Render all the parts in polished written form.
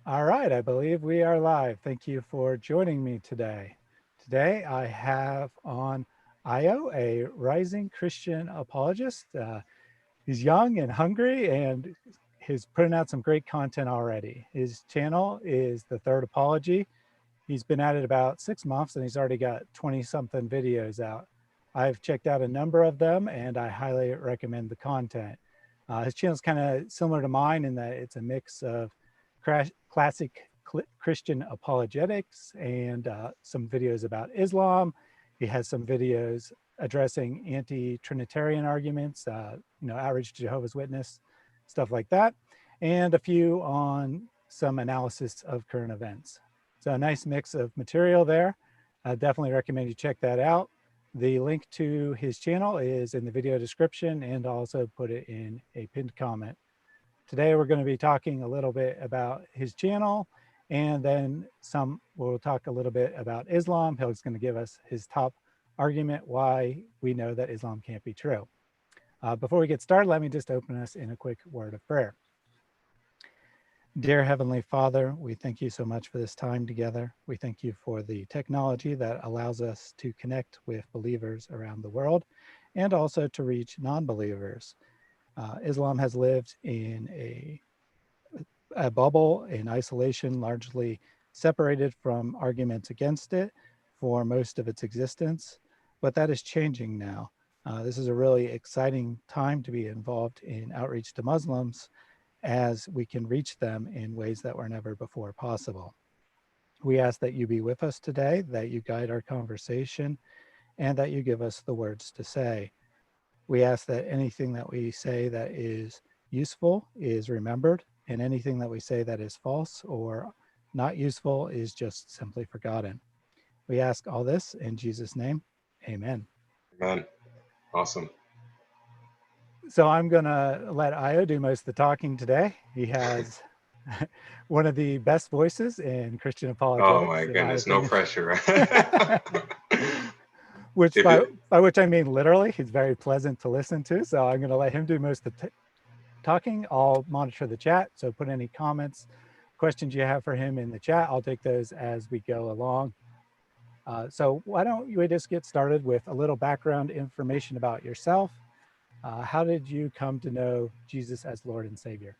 All right, I believe we are live. Thank you for joining me today. Today I have on Io, a rising Christian apologist. He's young and hungry and he's putting out some great content already. His channel is The Third Apology. He's been at it about 6 months and he's already got 20 something videos out. I've checked out a number of them and I highly recommend the content. His channel is kind of similar to mine in that it's a mix of classic Christian apologetics and some videos about Islam. He has some videos addressing anti-Trinitarian arguments, outreach to Jehovah's Witness, stuff like that, and a few on some analysis of current events. So a nice mix of material there. I definitely recommend you check that out. The link to his channel is in the video description and also put it in a pinned comment. Today, we're going to be talking a little bit about his channel and then we'll talk a little bit about Islam. He's going to give us his top argument why we know that Islam can't be true. Before we get started, let me just open us in a quick word of prayer. Dear Heavenly Father, we thank you so much for this time together. We thank you for the technology that allows us to connect with believers around the world and also to reach non-believers. Islam has lived in a bubble, in isolation, largely separated from arguments against it for most of its existence, but that is changing now. This is a really exciting time to be involved in outreach to Muslims as we can reach them in ways that were never before possible. We ask that you be with us today, that you guide our conversation, and that you give us the words to say. We ask that anything that we say that is useful is remembered, and anything that we say that is false or not useful is just simply forgotten. We ask all this in Jesus' name. Amen. Amen. Awesome. So I'm going to let Io do most of the talking today. He has one of the best voices in Christian Oh apologetics, my in my goodness, no opinion. pressure. Which If it, by which I mean literally, he's very pleasant to listen to. So I'm going to let him do most of the talking. I'll monitor the chat. So put any comments, questions you have for him in the chat. I'll take those as we go along. So why don't we just get started with a little background information about yourself. How did you come to know Jesus as Lord and Savior?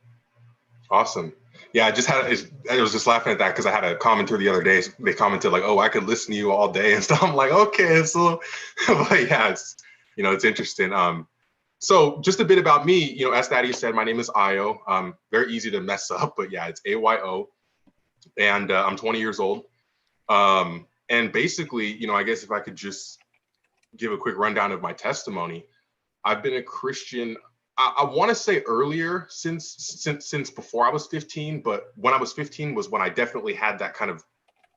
Awesome. Yeah, I was just laughing at that because I had a commenter the other day. They commented like, "Oh, I could listen to you all day and stuff." I'm like, okay, so, but yeah, it's interesting. So just a bit about me, as Thaddeus said, my name is Io. Very easy to mess up, but yeah, it's AYO, and I'm 20 years old. And basically, I guess if I could just give a quick rundown of my testimony, I've been a Christian. I want to say earlier since before I was 15, but when I was 15 was when I definitely had that kind of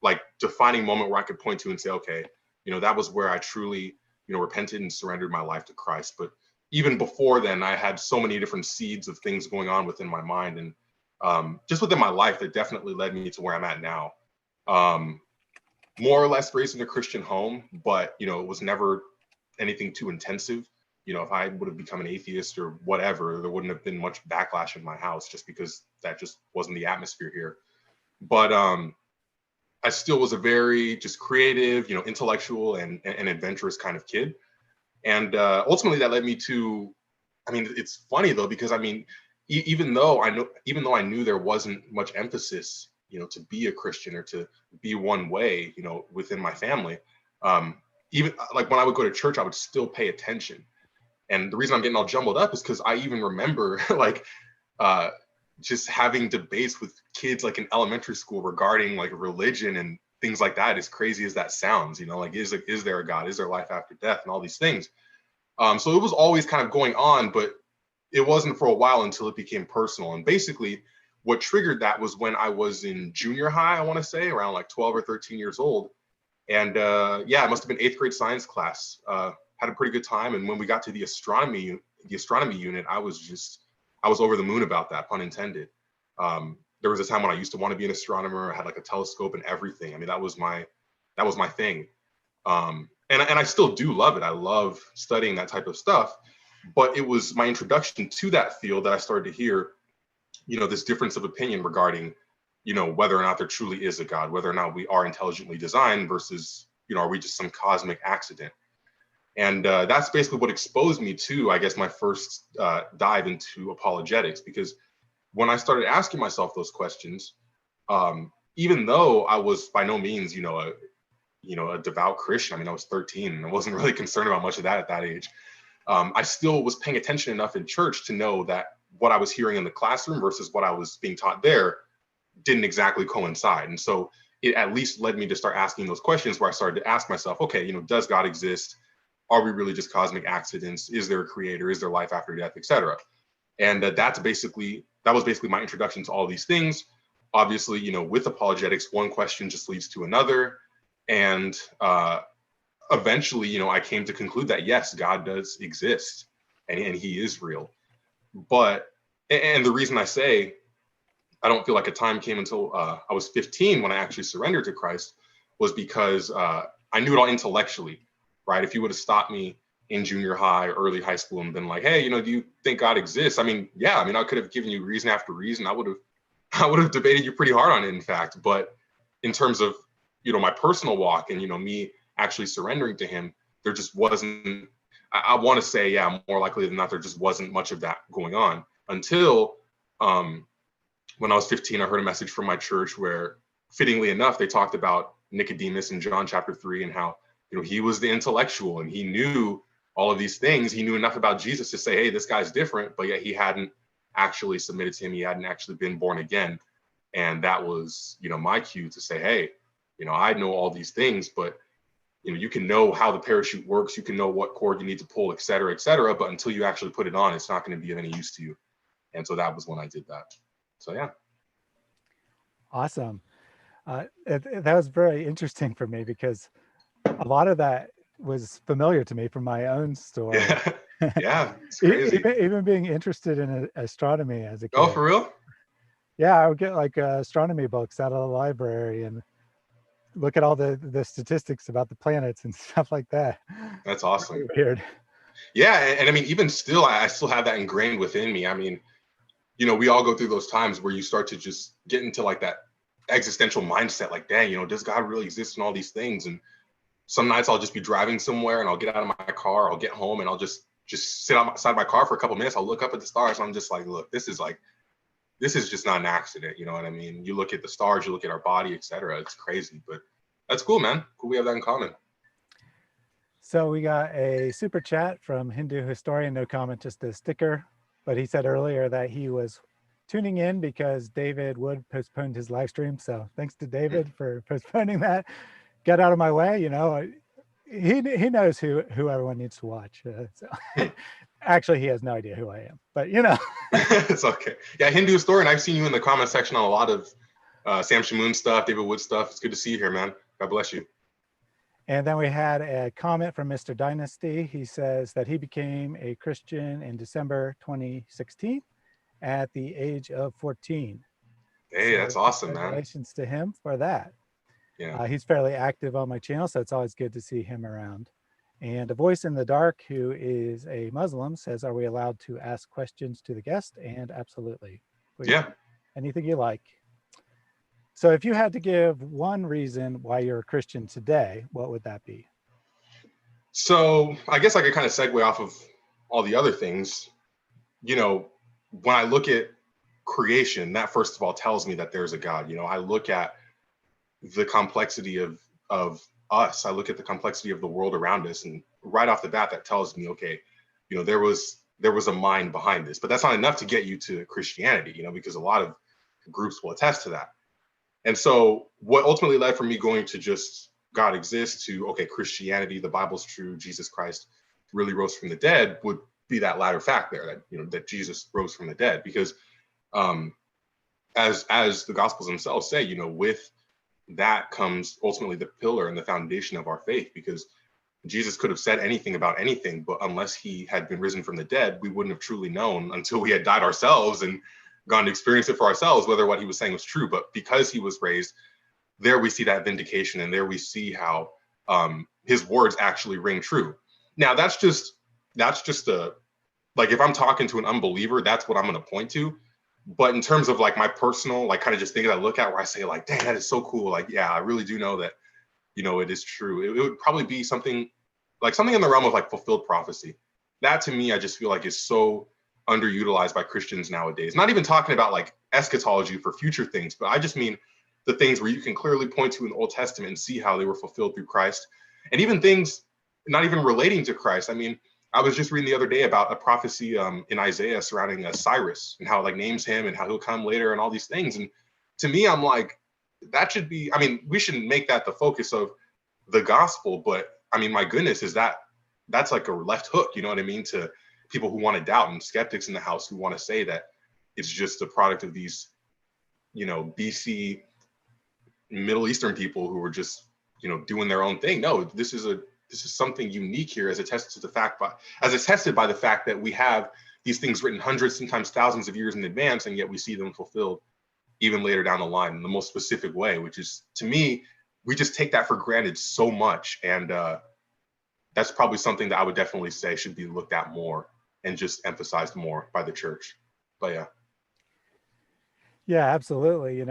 like defining moment where I could point to and say, okay, that was where I truly, repented and surrendered my life to Christ. But even before then, I had so many different seeds of things going on within my mind and just within my life that definitely led me to where I'm at now. More or less raised in a Christian home, but it was never anything too intensive. If I would have become an atheist or whatever, there wouldn't have been much backlash in my house just because that just wasn't the atmosphere here. But I still was a very just creative, intellectual and adventurous kind of kid. And ultimately that led me to, it's funny though, because even though I knew there wasn't much emphasis, to be a Christian or to be one way, within my family, even like when I would go to church, I would still pay attention. And the reason I'm getting all jumbled up is because I even remember like just having debates with kids like in elementary school regarding like religion and things like that, as crazy as that sounds, like is there a God? Is there life after death and all these things? So it was always kind of going on, but it wasn't for a while until it became personal. And basically what triggered that was when I was in junior high, I want to say around like 12 or 13 years old. And it must have been 8th grade science class. Had a pretty good time. And when we got to the astronomy unit, I was over the moon about that, pun intended. There was a time when I used to want to be an astronomer. I had like a telescope and everything. That was my thing. And I still do love it. I love studying that type of stuff. But it was my introduction to that field that I started to hear, this difference of opinion regarding whether or not there truly is a God, whether or not we are intelligently designed versus, are we just some cosmic accident? And that's basically what exposed me to, I guess, my first dive into apologetics, because when I started asking myself those questions, even though I was by no means, a devout Christian. I mean, I was 13 and I wasn't really concerned about much of that at that age. I still was paying attention enough in church to know that what I was hearing in the classroom versus what I was being taught there didn't exactly coincide. And so it at least led me to start asking those questions, where I started to ask myself, okay, does God exist? Are we really just cosmic accidents? Is there a creator? Is there life after death, etc.? And that was basically my introduction to all these things. Obviously, with apologetics, one question just leads to another. And eventually, I came to conclude that, yes, God does exist and he is real. And the reason I say I don't feel like a time came until I was 15 when I actually surrendered to Christ was because I knew it all intellectually, right? If you would have stopped me in junior high or early high school and been like, hey, do you think God exists? I mean, yeah, I could have given you reason after reason. I would have debated you pretty hard on it, in fact. But in terms of, my personal walk and, me actually surrendering to him, there just wasn't, I want to say, yeah, more likely than not, there just wasn't much of that going on until when I was 15, I heard a message from my church where, fittingly enough, they talked about Nicodemus in John chapter 3 and how, he was the intellectual and he knew all of these things. He knew enough about Jesus to say, hey, this guy's different, but yet he hadn't actually submitted to him. He hadn't actually been born again. And that was, my cue to say, hey, I know all these things, but, you can know how the parachute works. You can know what cord you need to pull, et cetera, but until you actually put it on, it's not going to be of any use to you. And so that was when I did that. So, yeah. Awesome. That was very interesting for me because a lot of that was familiar to me from my own story. Yeah, yeah, it's crazy. Even being interested in astronomy as a kid. Oh, for real? Yeah, I would get like astronomy books out of the library and look at all the statistics about the planets and stuff like that. That's awesome. Really weird. Yeah, and I mean, even still, I still have that ingrained within me. I mean, we all go through those times where you start to just get into like that existential mindset, like, dang, does God really exist in all these things? And some nights I'll just be driving somewhere and I'll get out of my car, I'll get home and I'll just sit outside my car for a couple minutes. I'll look up at the stars and I'm just like, look, this is just not an accident. You know what I mean? You look at the stars, you look at our body, etc. It's crazy, but that's cool, man. Cool, we have that in common. So we got a super chat from Hindu historian, no comment, just a sticker. But he said earlier that he was tuning in because David Wood postponed his live stream. So thanks to David for postponing that. Get out of my way, he knows who everyone needs to watch. Actually, he has no idea who I am, but it's okay. Yeah, Hindu historian. I've seen you in the comment section on a lot of Sam Shamoon stuff, David Wood stuff. It's good to see you here, man. God bless you. And then we had a comment from Mr. Dynasty. He says that he became a Christian in December 2016 at the age of 14. Hey, so that's awesome, man. Congratulations to him for that. Yeah. He's fairly active on my channel, so it's always good to see him around. And a voice in the dark who is a Muslim says, are we allowed to ask questions to the guest? And absolutely. Yeah. Anything you like. So if you had to give one reason why you're a Christian today, what would that be? So I guess I could kind of segue off of all the other things. When I look at creation, that first of all tells me that there's a God. I look at the complexity of us. I look at the complexity of the world around us, and right off the bat, that tells me, okay, there was a mind behind this. But that's not enough to get you to Christianity, because a lot of groups will attest to that. And so what ultimately led from me going to just God exists to, okay, Christianity, the Bible's true, Jesus Christ really rose from the dead, would be that latter fact there, that that Jesus rose from the dead. Because as the Gospels themselves say, with that comes ultimately the pillar and the foundation of our faith, because Jesus could have said anything about anything, but unless he had been risen from the dead, we wouldn't have truly known until we had died ourselves and gone to experience it for ourselves, whether what he was saying was true. But because he was raised, there we see that vindication, and there we see how his words actually ring true. Now, that's just a, like, if I'm talking to an unbeliever, that's what I'm going to point to. But in terms of like my personal, like kind of just things I look at where I say like, dang, that is so cool. Like, yeah, I really do know that, it is true. It would probably be something in the realm of like fulfilled prophecy. That to me, I just feel like is so underutilized by Christians nowadays. Not even talking about like eschatology for future things, but I just mean the things where you can clearly point to in the Old Testament and see how they were fulfilled through Christ. And even things not even relating to Christ. I mean, I was just reading the other day about a prophecy in Isaiah surrounding Cyrus and how it like names him and how he'll come later and all these things. And to me, I'm like, that should be, I mean, we shouldn't make that the focus of the gospel, but I mean, my goodness, that's like a left hook, you know what I mean, to people who want to doubt and skeptics in the house who want to say that it's just a product of these, BC Middle Eastern people who were just, doing their own thing. No, this is something unique here, as attested by the fact that we have these things written hundreds, sometimes thousands of years in advance, and yet we see them fulfilled even later down the line in the most specific way, which is, to me, we just take that for granted so much. And that's probably something that I would definitely say should be looked at more and just emphasized more by the church. But yeah. Yeah, absolutely.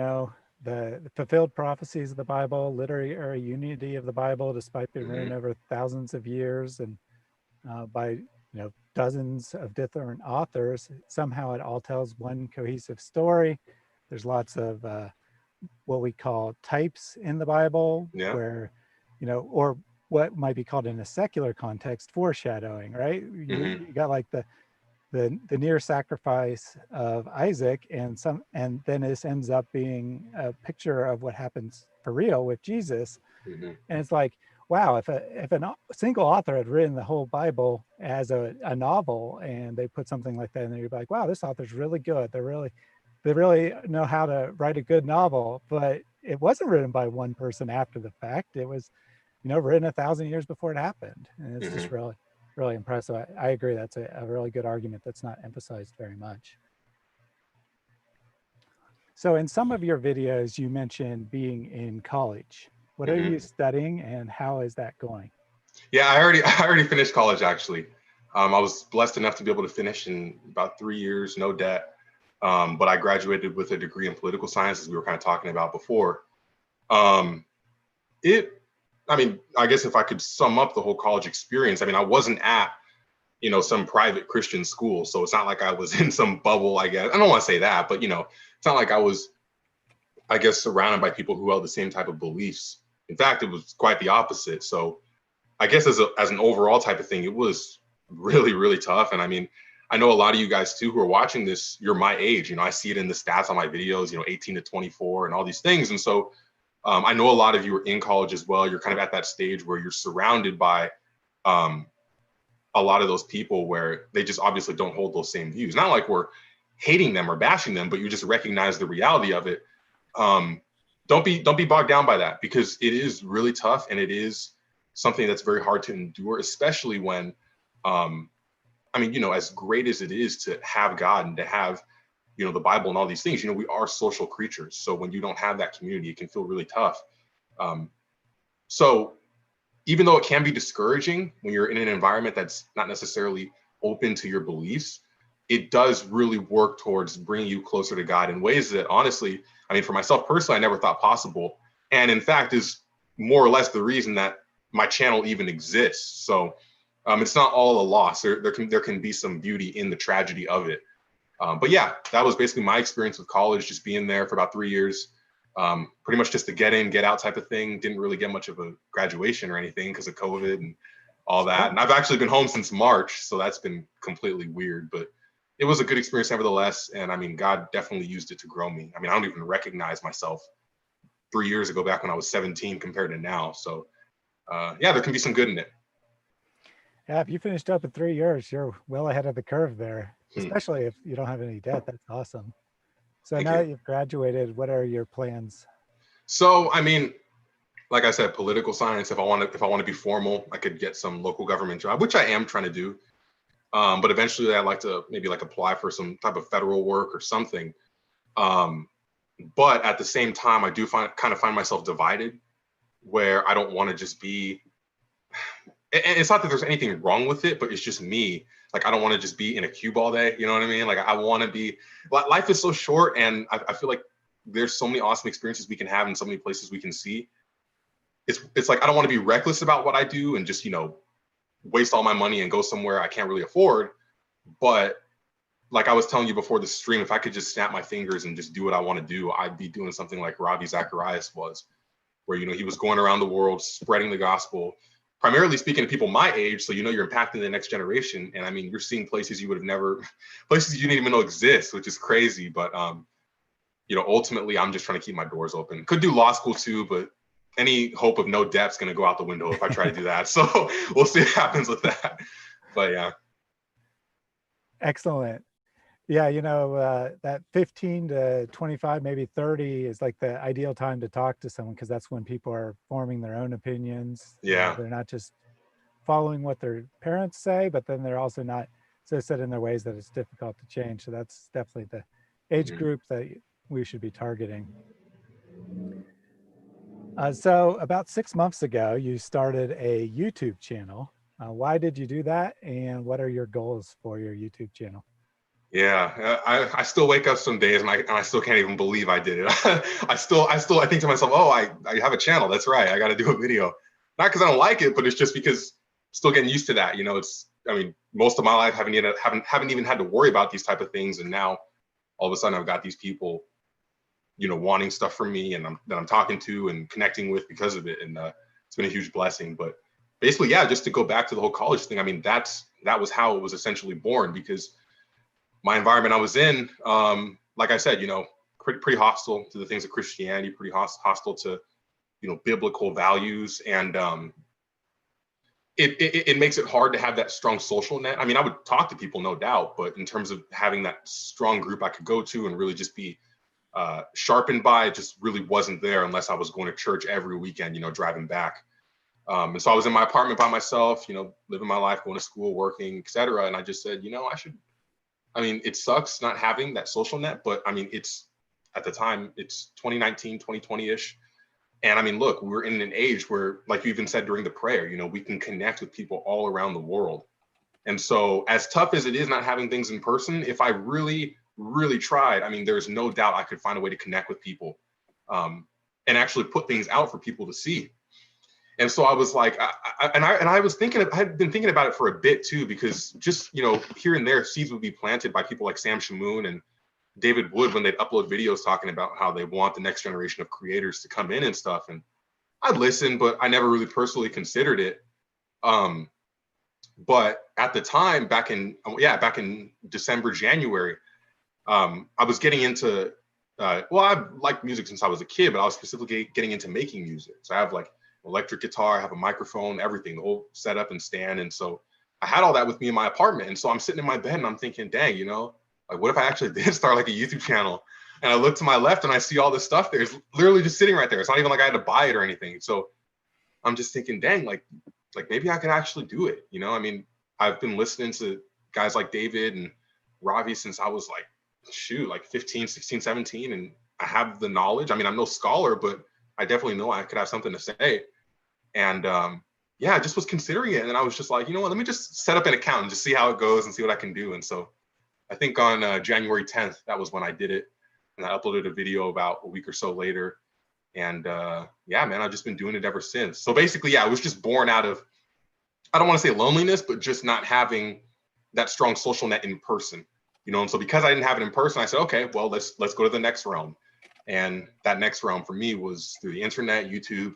The fulfilled prophecies of the Bible, literary unity of the Bible, despite being written over thousands of years and by dozens of different authors, somehow it all tells one cohesive story. There's lots of what we call types in the Bible, Yeah. where or what might be called in a secular context foreshadowing, right? You got like the near sacrifice of Isaac, and then this ends up being a picture of what happens for real with Jesus. And it's like, wow, if a single author had written the whole Bible as a novel and they put something like that in there, you'd be like, wow, this author's really good. They really know how to write a good novel. But it wasn't written by one person after the fact. It was written 1,000 years before it happened. And it's just really impressive. I agree. That's a really good argument that's not emphasized very much. So in some of your videos, you mentioned being in college. What are you studying and how is that going? Yeah, I already finished college, actually. I was blessed enough to be able to finish in about 3 years, no debt. But I graduated with a degree in political science, as we were kind of talking about before. Um, I guess if I could sum up the whole college experience, I mean, I wasn't at, some private Christian school. So it's not like I was in some bubble, I guess. I don't want to say that, but, it's not like I was, I guess, surrounded by people who held the same type of beliefs. In fact, it was quite the opposite. So I guess as an overall type of thing, it was really, really tough. And I mean, I know a lot of you guys too who are watching this, you're my age. I see it in the stats on my videos, 18 to 24 and all these things. And so I know a lot of you are in college as well. You're kind of at that stage where you're surrounded by a lot of those people where they just obviously don't hold those same views. Not like we're hating them or bashing them, but you just recognize the reality of it. Don't be bogged down by that, because it is really tough and it is something that's very hard to endure, especially when, as great as it is to have God and to have, the Bible and all these things, we are social creatures. So when you don't have that community, it can feel really tough. So even though it can be discouraging when you're in an environment that's not necessarily open to your beliefs, it does really work towards bringing you closer to God in ways that, honestly, I mean, for myself personally, I never thought possible. And in fact, is more or less the reason that my channel even exists. So it's not all a loss. There can be some beauty in the tragedy of it. But yeah, that was basically my experience with college, just being there for about 3 years. Pretty much just a get in, get out type of thing. Didn't really get much of a graduation or anything because of COVID and all that. And I've actually been home since March, so that's been completely weird. But it was a good experience nevertheless. And I mean, God definitely used it to grow me. I mean, I don't even recognize myself 3 years ago, back when I was 17 compared to now. So yeah, there can be some good in it. Yeah, if you finished up in 3 years, you're well ahead of the curve there, especially if you don't have any debt. That's awesome. So now that you've graduated, what are your plans? So, I mean, like I said, political science. If I want to be formal, I could get some local government job, which I am trying to do. But eventually, I'd like to maybe like apply for some type of federal work or something. But at the same time, I do find myself divided, where I don't want to just be. And it's not that there's anything wrong with it, but it's just me. Like, I don't want to just be in a cube all day. You know what I mean? Like, I want to be, life is so short. And I feel like there's so many awesome experiences we can have and so many places we can see. It's like, I don't want to be reckless about what I do and just, waste all my money and go somewhere I can't really afford. But like I was telling you before the stream, if I could just snap my fingers and just do what I want to do, I'd be doing something like Ravi Zacharias was, where, he was going around the world spreading the gospel, primarily speaking to people my age. So, you're impacting the next generation. And I mean, you're seeing places you would have never, places you didn't even know exist, which is crazy. But, ultimately, I'm just trying to keep my doors open. Could do law school too, but any hope of no debt's going to go out the window if I try to do that. So we'll see what happens with that. But yeah. Excellent. Yeah, that 15 to 25, maybe 30 is like the ideal time to talk to someone, because that's when people are forming their own opinions. Yeah. They're not just following what their parents say, but then they're also not so set in their ways that it's difficult to change. So that's definitely the age group that we should be targeting. So about 6 months ago, you started a YouTube channel. Why did you do that? And what are your goals for your YouTube channel? Yeah, I still wake up some days and I still can't even believe I did it. I think to myself, oh, I have a channel. That's right. I got to do a video. Not because I don't like it, but it's just because I'm still getting used to that. Most of my life haven't even had to worry about these type of things, and now all of a sudden I've got these people, wanting stuff from me, and that I'm talking to and connecting with because of it, and it's been a huge blessing. But basically, yeah, just to go back to the whole college thing. I mean, that was how it was essentially born, because my environment I was in, like I said, pretty hostile to the things of Christianity, pretty hostile to, biblical values. And it makes it hard to have that strong social net. I mean, I would talk to people, no doubt, but in terms of having that strong group I could go to and really just be sharpened by, it just really wasn't there unless I was going to church every weekend, driving back. And so I was in my apartment by myself, living my life, going to school, working, etc. And I just said, it sucks not having that social net, but I mean, at the time, it's 2019, 2020-ish. And I mean, look, we're in an age where, like you even said during the prayer, we can connect with people all around the world. And so as tough as it is not having things in person, if I really, really tried, I mean, there's no doubt I could find a way to connect with people and actually put things out for people to see. And so I was like, I was thinking, I had been thinking about it for a bit too, because just, here and there, seeds would be planted by people like Sam Shamoon and David Wood when they'd upload videos talking about how they want the next generation of creators to come in and stuff. And I'd listen, but I never really personally considered it. But at the time, back in December, January, I was getting into, I've liked music since I was a kid, but I was specifically getting into making music. So I have like electric guitar, I have a microphone, everything, the whole setup and stand. And so I had all that with me in my apartment. And so I'm sitting in my bed and I'm thinking, dang, like, what if I actually did start like a YouTube channel? And I look to my left and I see all this stuff there. It's literally just sitting right there. It's not even like I had to buy it or anything. So I'm just thinking, dang, like maybe I could actually do it. I mean, I've been listening to guys like David and Ravi since I was like 15, 16, 17. And I have the knowledge. I mean, I'm no scholar, but I definitely know I could have something to say. And I just was considering it. And then I was just like, let me just set up an account and just see how it goes and see what I can do. And so I think on January 10th, that was when I did it. And I uploaded a video about a week or so later. And I've just been doing it ever since. So basically, it was just born out of, I don't want to say loneliness, but just not having that strong social net in person. And so because I didn't have it in person, I said, okay, well, let's go to the next realm. And that next realm for me was through the internet, YouTube,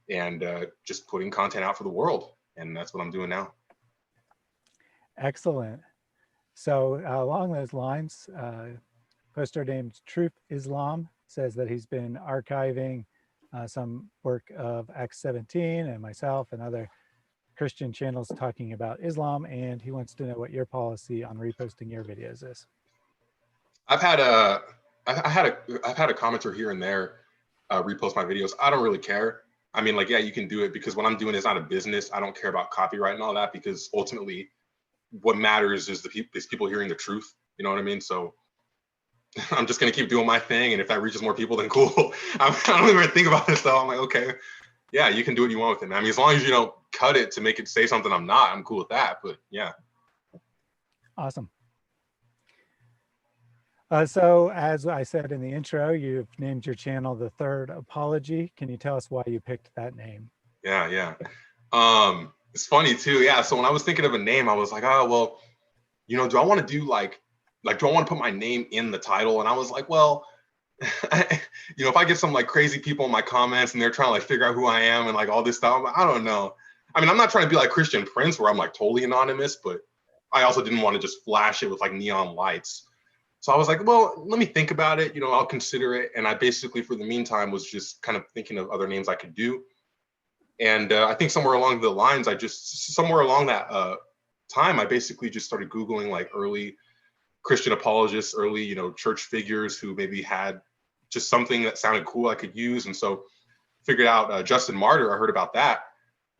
and just putting content out for the world. And that's what I'm doing now. Excellent. So along those lines, poster named Truth Islam says that he's been archiving some work of Acts 17 and myself and other Christian channels talking about Islam, and he wants to know what your policy on reposting your videos is. I've had a commenter here and there repost my videos. I don't really care. I mean, you can do it, because what I'm doing is not a business. I don't care about copyright and all that, because ultimately what matters is these people hearing the truth. You know what I mean? So I'm just going to keep doing my thing. And if that reaches more people, then cool. I don't even think about this though. I'm like, okay, yeah, you can do what you want with it. I mean, as long as you don't cut it to make it say something I'm not, I'm cool with that. But yeah. Awesome. So as I said in the intro, you've named your channel The Third Apology. Can you tell us why you picked that name? Yeah. It's funny too. Yeah. So when I was thinking of a name, I was like, oh, well, do I want to do do I want to put my name in the title? And I was like, well, if I get some like crazy people in my comments and they're trying to like figure out who I am and like all this stuff, I don't know. I mean, I'm not trying to be like Christian Prince where I'm like totally anonymous, but I also didn't want to just flash it with like neon lights. So I was like, well, let me think about it. I'll consider it. And I basically, for the meantime, was just kind of thinking of other names I could do. And I think somewhere along the lines, somewhere along that time, I basically just started Googling like early Christian apologists, early, church figures who maybe had just something that sounded cool I could use. And so figured out Justin Martyr. I heard about that.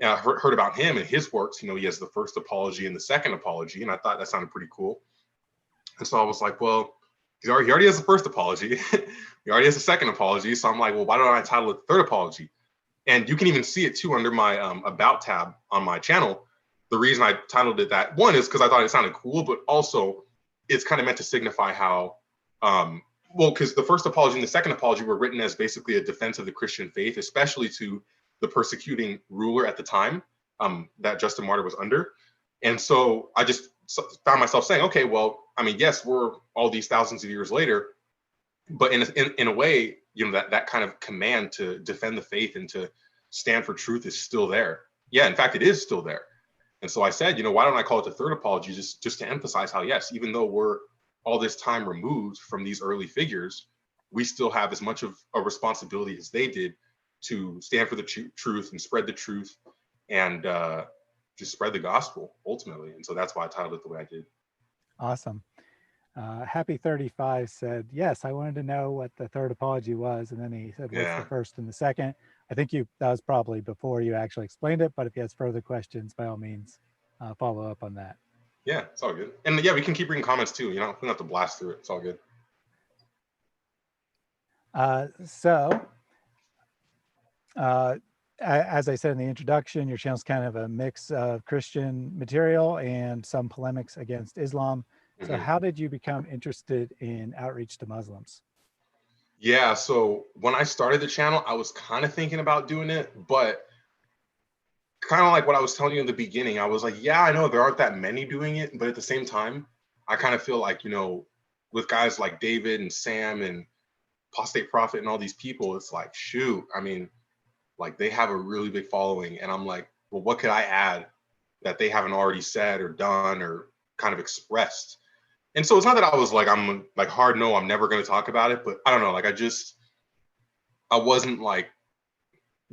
Heard about him and his works. He has the first apology and the second apology. And I thought that sounded pretty cool. And so I was like, well, he already has the first apology. He already has the second apology. So I'm like, well, why don't I title it the third apology? And you can even see it too under my About tab on my channel. The reason I titled it that, one, is because I thought it sounded cool, but also it's kind of meant to signify how, because the first apology and the second apology were written as basically a defense of the Christian faith, especially to the persecuting ruler at the time that Justin Martyr was under. And so I just found myself saying, okay, well, I mean, yes, we're all these thousands of years later, but in a way, that kind of command to defend the faith and to stand for truth is still there. Yeah, in fact, it is still there. And so I said, why don't I call it the third apology, just to emphasize how, yes, even though we're all this time removed from these early figures, we still have as much of a responsibility as they did to stand for the truth and spread the truth and just spread the gospel ultimately. And so that's why I titled it the way I did. Awesome. Happy 35 said, yes, I wanted to know what the third apology was. And then he said, what's the first and the second? I think that was probably before you actually explained it, but if he has further questions, by all means, follow up on that. Yeah, it's all good. And yeah, we can keep reading comments too. We don't have to blast through it. It's all good. As I said in the introduction, your channel is kind of a mix of Christian material and some polemics against Islam. So how did you become interested in outreach to Muslims? Yeah, so when I started the channel, I was kind of thinking about doing it, but kind of like what I was telling you in the beginning, I was like, yeah, I know there aren't that many doing it, but at the same time, I kind of feel like, with guys like David and Sam and Apostate Prophet and all these people, it's like, shoot, I mean, like they have a really big following. And I'm like, well, what could I add that they haven't already said or done or kind of expressed? And so it's not that I was like, I'm like hard no, I'm never going to talk about it, but I don't know, like I wasn't like,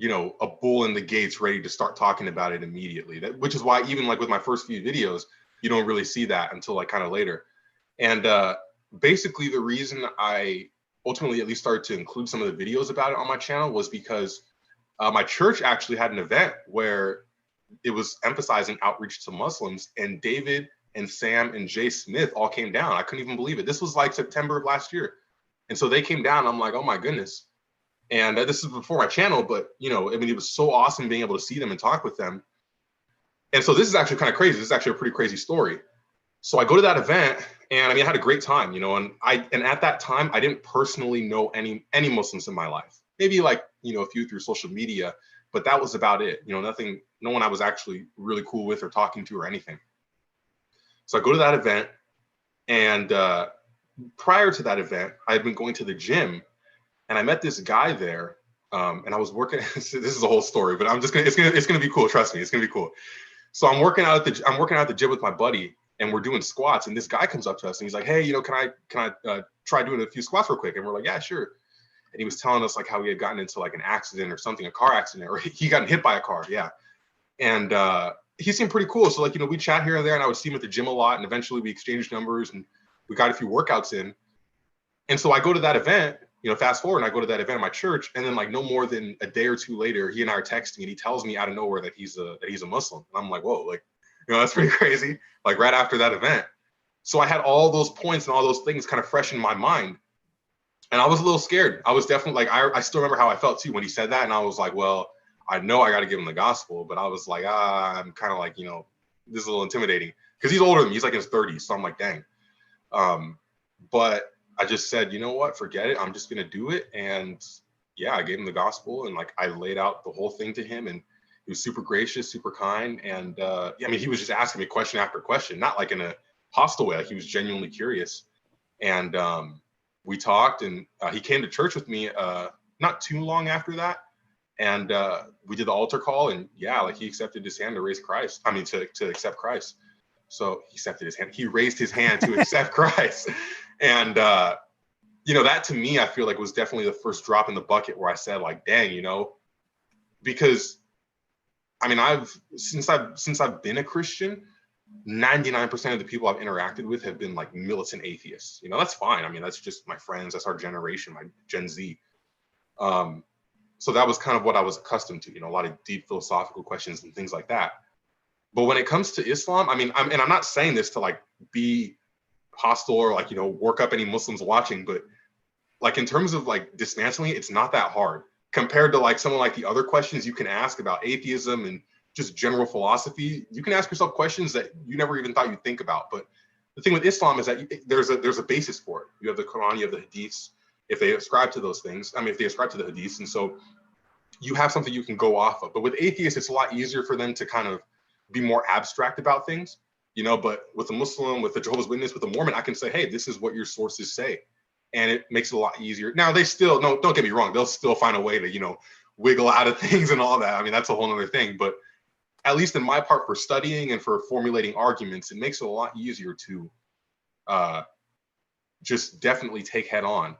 a bull in the gates ready to start talking about it immediately. Which is why even like with my first few videos, you don't really see that until like kind of later. And basically the reason I ultimately at least started to include some of the videos about it on my channel was because my church actually had an event where it was emphasizing outreach to Muslims, and David and Sam and Jay Smith all came down. I couldn't even believe it. This was like September of last year. And so they came down. I'm like, oh my goodness. And this is before my channel, but I mean, it was so awesome being able to see them and talk with them. And so this is actually kind of crazy. This is actually a pretty crazy story. So I go to that event, and I mean, I had a great time, and at that time, I didn't personally know any Muslims in my life. Maybe like, a few through social media, but that was about it. Nothing, no one I was actually really cool with or talking to or anything. So I go to that event, and prior to that event, I had been going to the gym, and I met this guy there, and I was working. This is a whole story, but it's gonna be cool. Trust me, it's gonna be cool. So I'm working out at the gym with my buddy, and we're doing squats, and this guy comes up to us and he's like, hey, can I try doing a few squats real quick? And we're like, yeah, sure. And he was telling us like how he had gotten into like an accident or something, a car accident, or he got hit by a car. Yeah. And he seemed pretty cool. So like, we chat here and there, and I would see him at the gym a lot, and eventually we exchanged numbers and we got a few workouts in. And so I go to that event, fast forward, and I go to that event at my church, and then like no more than a day or two later, he and I are texting, and he tells me out of nowhere that he's a Muslim. And I'm like, whoa, like, that's pretty crazy. Like right after that event. So I had all those points and all those things kind of fresh in my mind. And I was a little scared. I was definitely like, I still remember how I felt too when he said that. And I was like, well, I know I got to give him the gospel, but I was like, I'm kind of like, this is a little intimidating. because he's older than me. He's like in his 30s. So I'm like, dang. But I just said, you know what, forget it. I'm just going to do it. And yeah, I gave him the gospel, and like I laid out the whole thing to him, and he was super gracious, super kind. And yeah, I mean, he was just asking me question after question, not like in a hostile way. Like, he was genuinely curious. And we talked, and he came to church with me not too long after that. And we did the altar call, and yeah, like he accepted his hand to raise Christ. I mean, to accept Christ. So he accepted his hand. He raised his hand to accept Christ. And you know, that to me, I feel like was definitely the first drop in the bucket where I said, like, dang, you know, because I mean, since I've been a Christian, 99% of the people I've interacted with have been like militant atheists. You know, that's fine. I mean, that's just my friends. That's our generation, my Gen Z. So that was kind of what I was accustomed to, you know, a lot of deep philosophical questions and things like that. But when it comes to Islam, I mean, I'm not saying this to like be hostile or like, you know, work up any Muslims watching, but like in terms of like dismantling it, it's not that hard compared to like some of like the other questions you can ask about atheism and just general philosophy. You can ask yourself questions that you never even thought you'd think about. But the thing with Islam is that there's a basis for it. You have the Quran, you have the Hadiths, if they ascribe to those things. I mean, if they ascribe to the Hadiths, and so you have something you can go off of. But with atheists, it's a lot easier for them to kind of be more abstract about things, you know. But with a Muslim, with a Jehovah's Witness, with a Mormon, I can say, hey, this is what your sources say. And it makes it a lot easier. Now, they still, no, don't get me wrong, they'll still find a way to, you know, wiggle out of things and all that. I mean, that's a whole other thing. But at least in my part, for studying and for formulating arguments, it makes it a lot easier to just definitely take head on.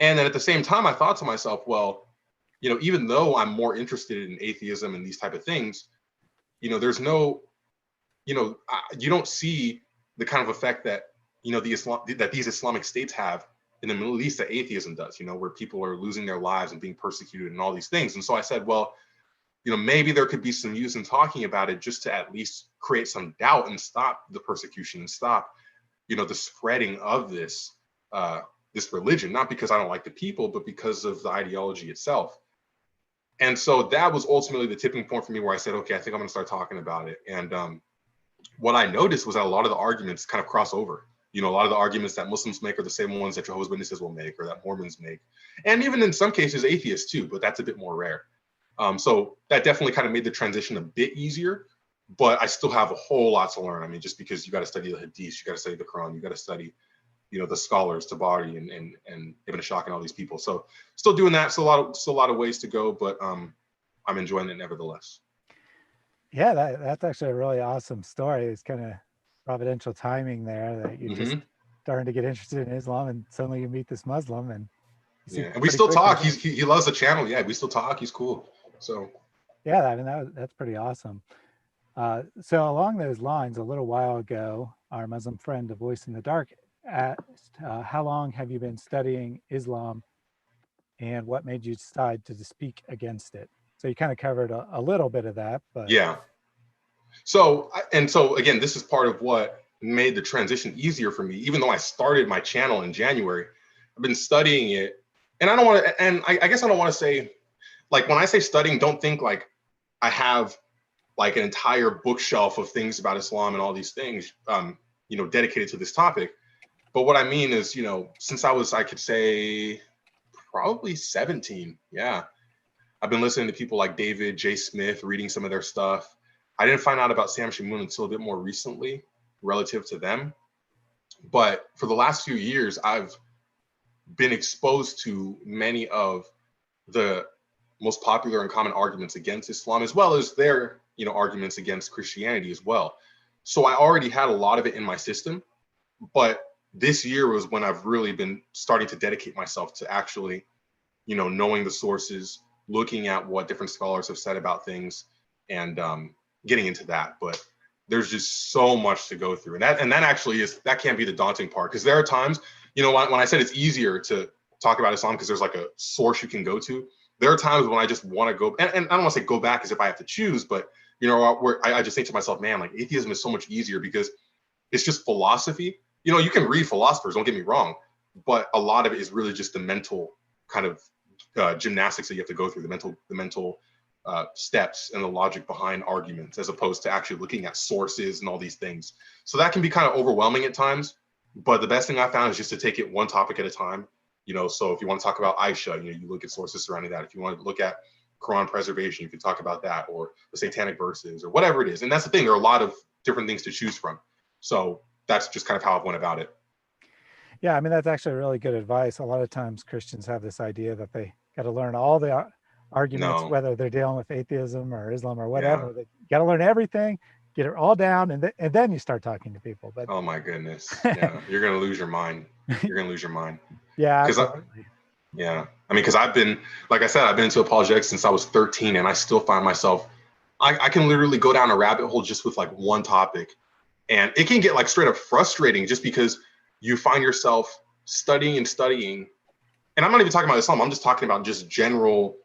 And then at the same time, I thought to myself, well, you know, even though I'm more interested in atheism and these type of things, you know, there's no, you know, you don't see the kind of effect that, you know, that these Islamic states have in the Middle East that atheism does, you know, where people are losing their lives and being persecuted and all these things. And so I said, well, you know, maybe there could be some use in talking about it just to at least create some doubt and stop the persecution and stop, you know, the spreading of this religion, not because I don't like the people, but because of the ideology itself. And so that was ultimately the tipping point for me where I said, okay, I think I'm gonna start talking about it. And what I noticed was that a lot of the arguments kind of cross over. You know, a lot of the arguments that Muslims make are the same ones that Jehovah's Witnesses will make or that Mormons make. And even in some cases, atheists too, but that's a bit more rare. So that definitely kind of made the transition a bit easier, but I still have a whole lot to learn. I mean, just because you got to study the Hadiths, you got to study the Quran, you got to study, you know, the scholars, Tabari and Ibn Ashaq and all these people. So still doing that. Still a lot of ways to go, but I'm enjoying it nevertheless. Yeah, that's actually a really awesome story. It's kind of providential timing there that you just starting to get interested in Islam, and suddenly you meet this Muslim, and you see yeah, and we still talk. He loves the channel. Yeah, we still talk. He's cool. So yeah, I mean that's pretty awesome. So along those lines, a little while ago, our Muslim friend, A Voice in the Dark, asked, how long have you been studying Islam, and what made you decide to speak against it? So you kind of covered a little bit of that, but yeah. So again, this is part of what made the transition easier for me. Even though I started my channel in January, I've been studying it, and I don't want to. And I guess I don't want to say, like, when I say studying, don't think like I have like an entire bookshelf of things about Islam and all these things, you know, dedicated to this topic. But what I mean is, you know, since I could say probably 17, yeah, I've been listening to people like David J. Smith, reading some of their stuff. I didn't find out about Sam Shamoon until a bit more recently relative to them. But for the last few years, I've been exposed to many of the most popular and common arguments against Islam, as well as their, you know, arguments against Christianity as well. So I already had a lot of it in my system, but this year was when I've really been starting to dedicate myself to actually, you know, knowing the sources, looking at what different scholars have said about things, and getting into that. But there's just so much to go through, and that actually that can't be the daunting part, because there are times, you know, when I said it's easier to talk about Islam because there's like a source you can go to, there are times when I just want to go, and I don't want to say go back as if I have to choose, but you know, where I just think to myself, man, like atheism is so much easier because it's just philosophy. You know, you can read philosophers, don't get me wrong, but a lot of it is really just the mental kind of gymnastics that you have to go through, the mental steps and the logic behind arguments, as opposed to actually looking at sources and all these things. So that can be kind of overwhelming at times. But the best thing I found is just to take it one topic at a time. So if you want to talk about Aisha, you look at sources surrounding that. If you want to look at Quran preservation, you can talk about that, or the satanic verses, or whatever it is. And that's the thing, there are a lot of different things to choose from. So that's just kind of how I've went about it. Yeah, I mean, that's actually really good advice. A lot of times Christians have this idea that they got to learn all the arguments, No, whether they're dealing with atheism or Islam or yeah. whatever. They got to learn everything, get it all down, and then you start talking to people. But Oh my goodness. Yeah, you're gonna lose your mind. You're gonna lose your mind. yeah, Because absolutely. yeah, I mean, because I've been, like I said, I've been into apologetics since I was 13, and I still find myself, I can literally go down a rabbit hole just with like one topic, and it can get like straight up frustrating just because you find yourself studying and studying. And I'm not even talking about Islam. I'm just talking about just general,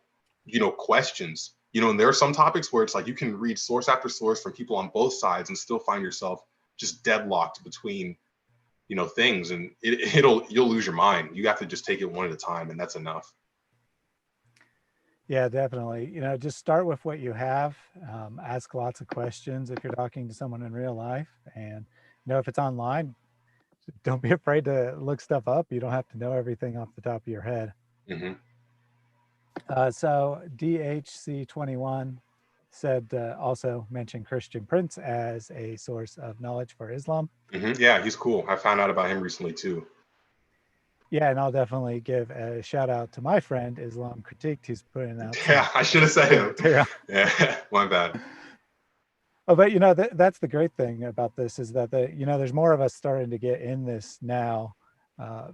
questions. And there are some topics where it's like you can read source after source from people on both sides and still find yourself just deadlocked between, things, and you'll lose your mind. You have to just take it one at a time, and that's enough. Yeah, definitely. Just start with what you have. Ask lots of questions if you're talking to someone in real life, and if it's online, don't be afraid to look stuff up. You don't have to know everything off the top of your head. Mm-hmm. So DHC21 said also mentioned Christian Prince as a source of knowledge for Islam. Mm-hmm. Yeah, he's cool. I found out about him recently too. Yeah, and I'll definitely give a shout out to my friend Islam Critiqued. He's putting out Yeah, I should have said him. material. Yeah, my bad. Oh, but that's the great thing about this is that there's more of us starting to get in this now.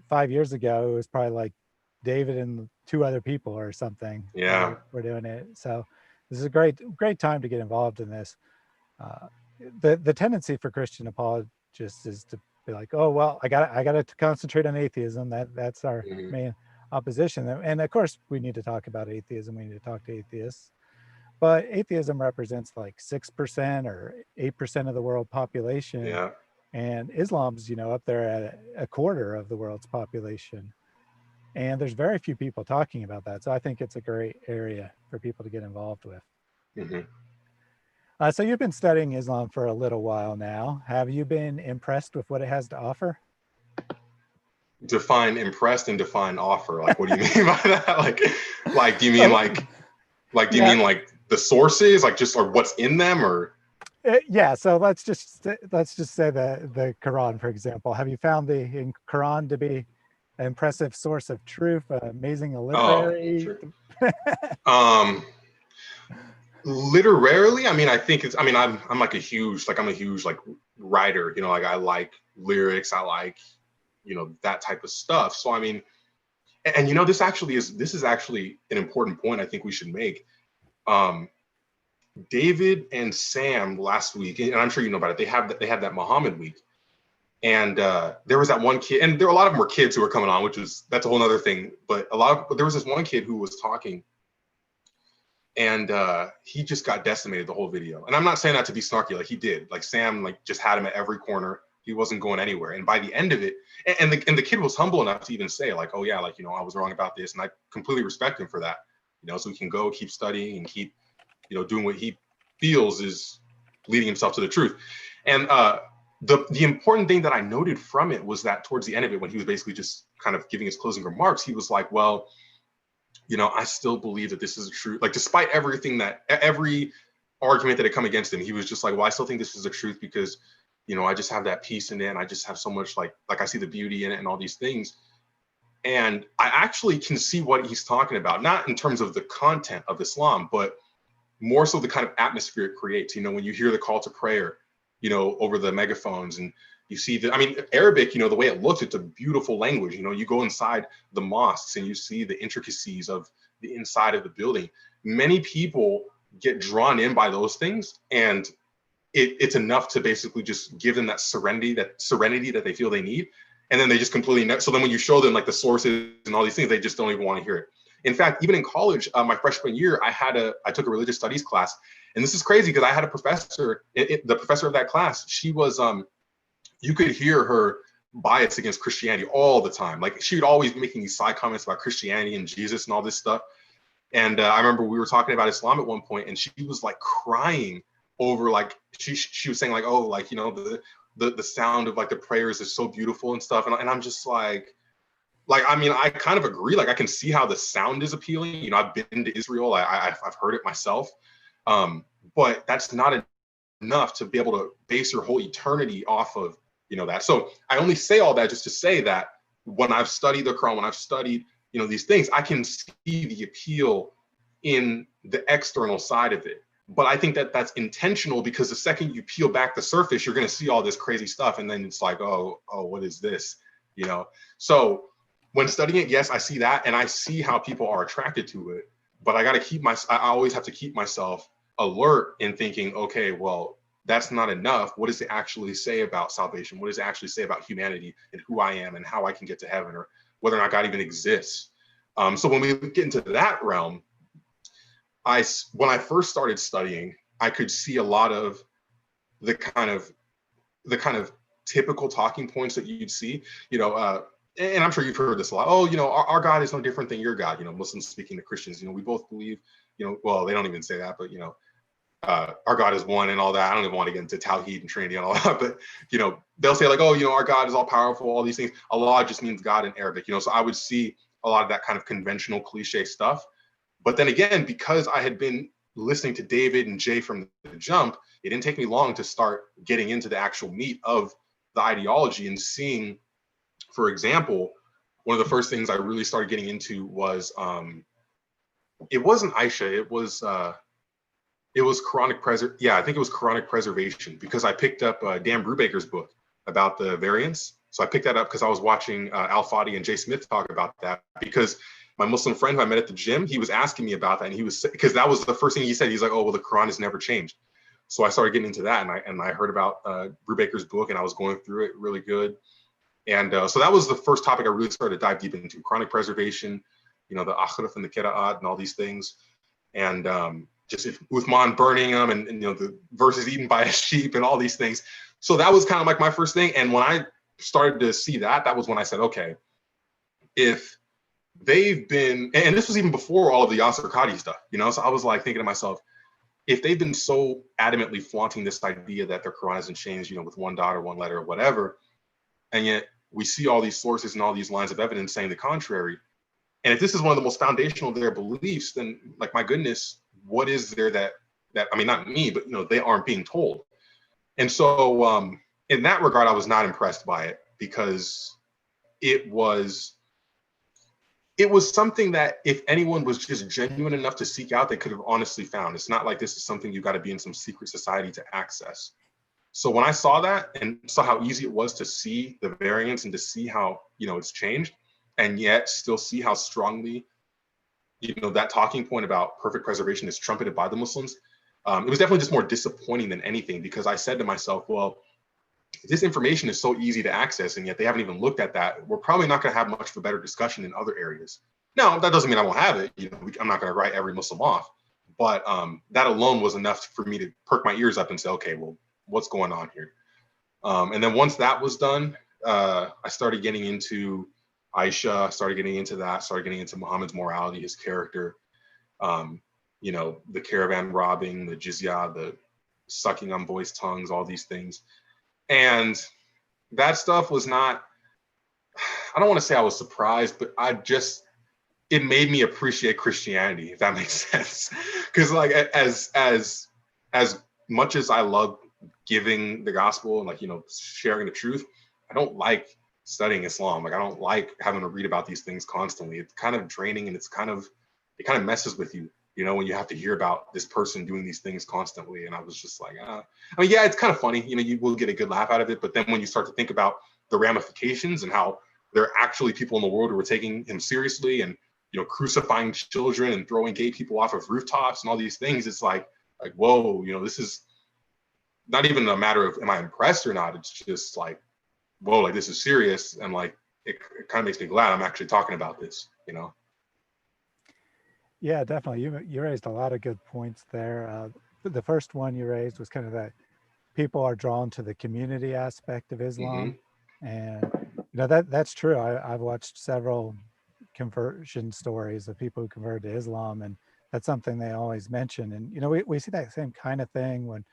5 years ago, it was probably like David and two other people or something. Yeah. We're doing it. So this is a great time to get involved in this. The tendency for Christian apologists is to be like, oh well, I got to concentrate on atheism. That's our Mm-hmm. main opposition, and of course we need to talk about atheism. We need to talk to atheists, but atheism represents like 6% or 8% of the world population, Yeah. and Islam's up there at a quarter of the world's population, and there's very few people talking about that. So I think it's a great area for people to get involved with. Mm-hmm. So you've been studying Islam for a little while now. Have you been impressed with what it has to offer? Define impressed and define offer. Like, what do you mean by that? Like, do you mean do you mean like the sources, like just or what's in them, or? Yeah. So let's just say the Quran, for example. Have you found the Quran to be an impressive source of truth, amazing literary? Sure. Literarily, I mean, I think it's. I mean, I'm like a huge like writer. Like I like lyrics. I like that type of stuff. So I mean, and this is actually an important point I think we should make. David and Sam last week, and I'm sure you know about it. They had that Muhammad week, and there was that one kid, and a lot of them were kids who were coming on, that's a whole other thing. But there was this one kid who was talking, and he just got decimated the whole video. And I'm not saying that to be snarky, like he did. Like Sam, like just had him at every corner. He wasn't going anywhere. And by the end of it, and the kid was humble enough to even say, like, oh yeah, like I was wrong about this, and I completely respect him for that. So he can go keep studying and keep doing what he feels is leading himself to the truth. And the important thing that I noted from it was that towards the end of it, when he was basically just kind of giving his closing remarks, he was like, well, I still believe that this is true. Like, despite every argument that had come against him, he was just like, well, I still think this is the truth because, I just have that peace in it. And I just have so much like I see the beauty in it and all these things. And I actually can see what he's talking about, not in terms of the content of Islam, but more so the kind of atmosphere it creates. When you hear the call to prayer, over the megaphones, and you see Arabic, the way it looks, it's a beautiful language. You go inside the mosques and you see the intricacies of the inside of the building. Many people get drawn in by those things, and it's enough to basically just give them that serenity that they feel they need. And then they just completely, so then when you show them like the sources and all these things, they just don't even want to hear it. In fact, even in college, my freshman year, I took a religious studies class, and this is crazy because I had a professor, the professor of that class, she was, you could hear her bias against Christianity all the time. Like she would always be making these side comments about Christianity and Jesus and all this stuff. And I remember we were talking about Islam at one point, and she was like crying over like she was saying like, oh, like, you know, the sound of like the prayers is so beautiful and stuff. And I'm just like, I mean, I kind of agree. Like, I can see how the sound is appealing. You know, I've been to Israel. I've heard it myself. But that's not enough to be able to base your whole eternity off of, you know, that. So I only say all that just to say that when I've studied the Quran, when I've studied, you know, these things, I can see the appeal in the external side of it. But I think that that's intentional, because the second you peel back the surface, you're going to see all this crazy stuff. And then it's like, oh, what is this? You know? So when studying it, yes, I see that, and I see how people are attracted to it. But I got to I always have to keep myself alert in thinking, okay, well, that's not enough. What does it actually say about salvation? What does it actually say about humanity and who I am and how I can get to heaven, or whether or not God even exists? So when we get into that realm, when I first started studying, I could see a lot of the kind of typical talking points that you'd see, you know, and I'm sure you've heard this a lot. Oh, you know, our God is no different than your God. You know, Muslims speaking to Christians, you know, we both believe, you know, well, they don't even say that, but, you know, our God is one and all that. I don't even want to get into Tawheed and Trinity and all that, but, you know, they'll say like, oh, you know, our God is all powerful, all these things. Allah just means God in Arabic, you know, so I would see a lot of that kind of conventional cliche stuff. But then again, because I had been listening to David and Jay from the jump, it didn't take me long to start getting into the actual meat of the ideology and seeing, for example, one of the first things I really started getting into was it wasn't Aisha, it was I think it was Quranic preservation, because I picked up Dan Brubaker's book about the variants. So I picked that up because I was watching Al Fadi and Jay Smith talk about that, because my Muslim friend who I met at the gym, he was asking me about that, and he was, because that was the first thing he said. He's like, oh, well, the Quran has never changed. So I started getting into that, and I heard about Brubaker's book, and I was going through it really good. And so that was the first topic I really started to dive deep into: Quranic preservation, you know, the akhraf and the qira'at and all these things. And just Uthman burning them, and, you know, the verses eaten by a sheep and all these things. So that was kind of like my first thing. And when I started to see that, that was when I said, okay, if they've been, and this was even before all of the Yasser Qadi stuff, you know, so I was like thinking to myself, if they've been so adamantly flaunting this idea that their Quran hasn't changed, you know, with one dot or one letter or whatever, and yet we see all these sources and all these lines of evidence saying the contrary, and if this is one of the most foundational of their beliefs, then, like, my goodness, what is there that I mean, not me, but, you know, they aren't being told. And so in that regard, I was not impressed by it, because it was something that if anyone was just genuine enough to seek out, they could have honestly found. It's not like this is something you got to be in some secret society to access. So when I saw that and saw how easy it was to see the variance and to see how, you know, it's changed, and yet still see how strongly, you know, that talking point about perfect preservation is trumpeted by the Muslims, it was definitely just more disappointing than anything, because I said to myself, well, this information is so easy to access, and yet they haven't even looked at that. We're probably not going to have much of a better discussion in other areas. Now, that doesn't mean I won't have it. You know, I'm not going to write every Muslim off, but that alone was enough for me to perk my ears up and say, okay, well, what's going on here? And then once that was done, I started getting into Aisha, started getting into that, started getting into Muhammad's morality, his character, you know, the caravan robbing, the jizya, the sucking on boys' tongues, all these things. And that stuff was not, I don't want to say I was surprised, but it made me appreciate Christianity, if that makes sense. Because, like, as much as I love giving the gospel and, like, you know, sharing the truth, I don't like studying Islam. Like, I don't like having to read about these things constantly. It's kind of draining, and it kind of messes with you, you know, when you have to hear about this person doing these things constantly. And I was just like, I mean, yeah, it's kind of funny, you know, you will get a good laugh out of it. But then when you start to think about the ramifications and how there are actually people in the world who are taking him seriously and, you know, crucifying children and throwing gay people off of rooftops and all these things, it's like, whoa, you know, this is not even a matter of am I impressed or not. It's just like, whoa, like, this is serious. And, like, it kind of makes me glad I'm actually talking about this, you know? Yeah, definitely. You raised a lot of good points there. The first one you raised was kind of that people are drawn to the community aspect of Mm-hmm. Islam, and you know that's true. I've watched several conversion stories of people who converted to Islam, and that's something they always mention. And we see that same kind of thing when